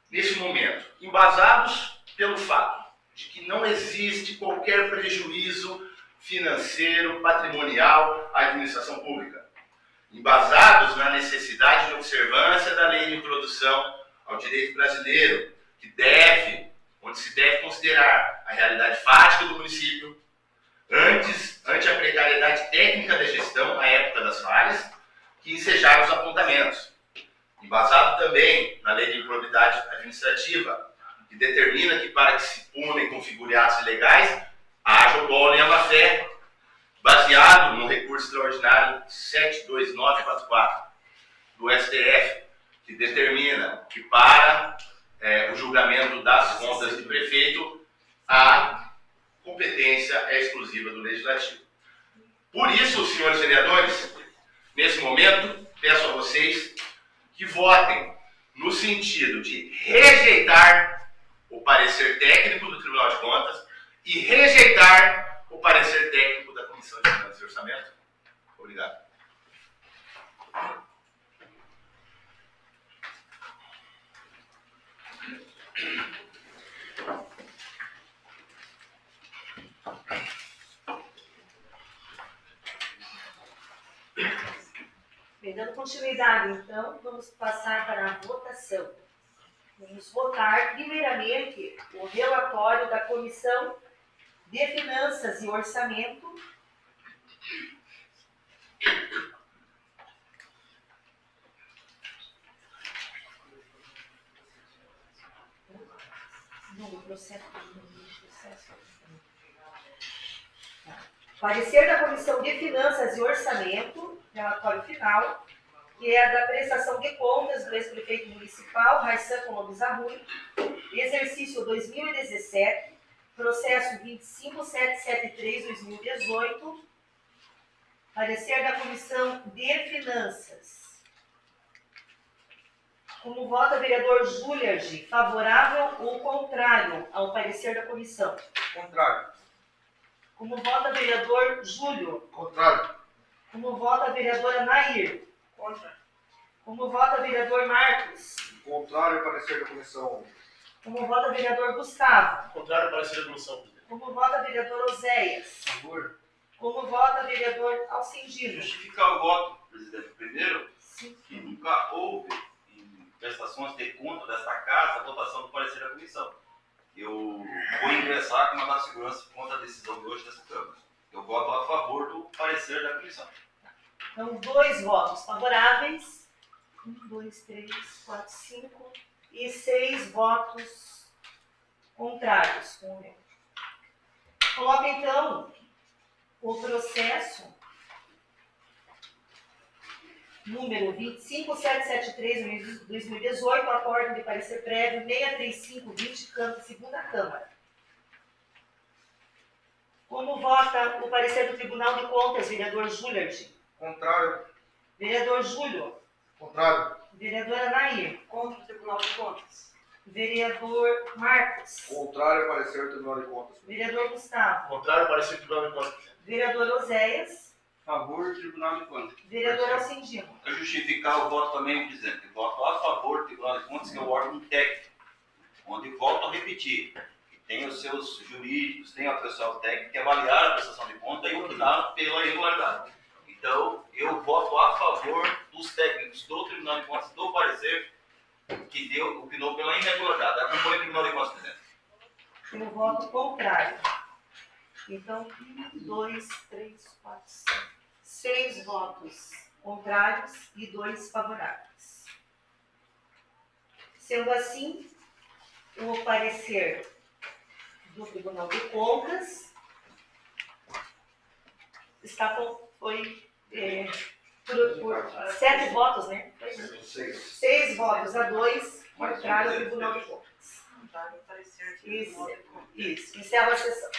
nesse momento, embasados pelo fato de que não existe qualquer prejuízo financeiro, patrimonial à administração pública, embasados na necessidade de observância da lei de introdução ao direito brasileiro, onde se deve considerar a realidade fática do município, ante a precariedade técnica da gestão na época das falhas, que ensejaram os apontamentos. Embasado também na lei de improbidade administrativa, que determina que para que se puna e configure atos ilegais, haja o dolo e a má-fé, baseado no recurso extraordinário 72944 do STF, que determina que para o julgamento das contas do prefeito, a competência é exclusiva do Legislativo. Por isso, senhores vereadores, nesse momento, peço a vocês que votem no sentido de rejeitar o parecer técnico do Tribunal de Contas e rejeitar o parecer técnico da Comissão de Finanças e Orçamento. Obrigado. Bem, dando continuidade, então, vamos passar para a votação. Vamos votar, primeiramente, o relatório da Comissão de Finanças e Orçamento. Parecer da Comissão de Finanças e Orçamento, relatório final, que é a da prestação de contas do ex-prefeito municipal, Raissan Colombo Arruy, exercício 2017, processo 25773-2018, parecer da Comissão de Finanças. Como vota o vereador Juliardi, favorável ou contrário ao parecer da comissão? Contrário. Como vota o vereador Júlio? Contrário. Como vota a vereadora Nair? Contrário. Como vota o vereador Marcos? Contrário ao parecer da comissão. Como vota o vereador Gustavo? Contrário ao parecer da comissão. Como vota o vereador Oséias? Favor. Como vota o vereador Alcindino? Justificar o voto, presidente. Primeiro, Sim. que nunca houve em prestações de conta desta casa a votação do parecer da comissão. Eu vou ingressar com uma da segurança contra a decisão de hoje dessa Câmara. Eu voto a favor do parecer da comissão. Então, 2 votos favoráveis. 1, 2, 3, 4, 5. E 6 votos contrários com o meu. Coloca, então, o processo número 25773-2018, acordo de parecer prévio 63520, Câmara, segunda Câmara. Como vota o parecer do Tribunal de Contas, vereador Juliardi? Contrário. Vereador Júlio? Contrário. Vereadora Nair? Contra o Tribunal de Contas. Vereador Marcos? Contrário ao parecer do Tribunal de Contas. Vereador Gustavo? Contrário ao parecer do Tribunal de Contas. Vereador Oséias? Favor do Tribunal de Contas. Vereador Alcindino? Para justificar o voto também, presidente, eu voto a favor do Tribunal de Contas, que é o órgão técnico, onde volto a repetir, que tem os seus jurídicos, tem o pessoal técnico que avaliaram a prestação de conta e opinaram pela irregularidade. Então, eu voto a favor dos técnicos do Tribunal de Contas, do parecer que opinou pela irregularidade. Acompanhe o Tribunal de Contas, presidente. No voto contrário. Então, 1, 2, 3, 4, 5. 6 votos contrários e 2 favoráveis. Sendo assim, o parecer do Tribunal de Contas foi por 7 votos, né? 6 votos a 2 contrário ao Tribunal de Contas. Isso. Encerra a sessão.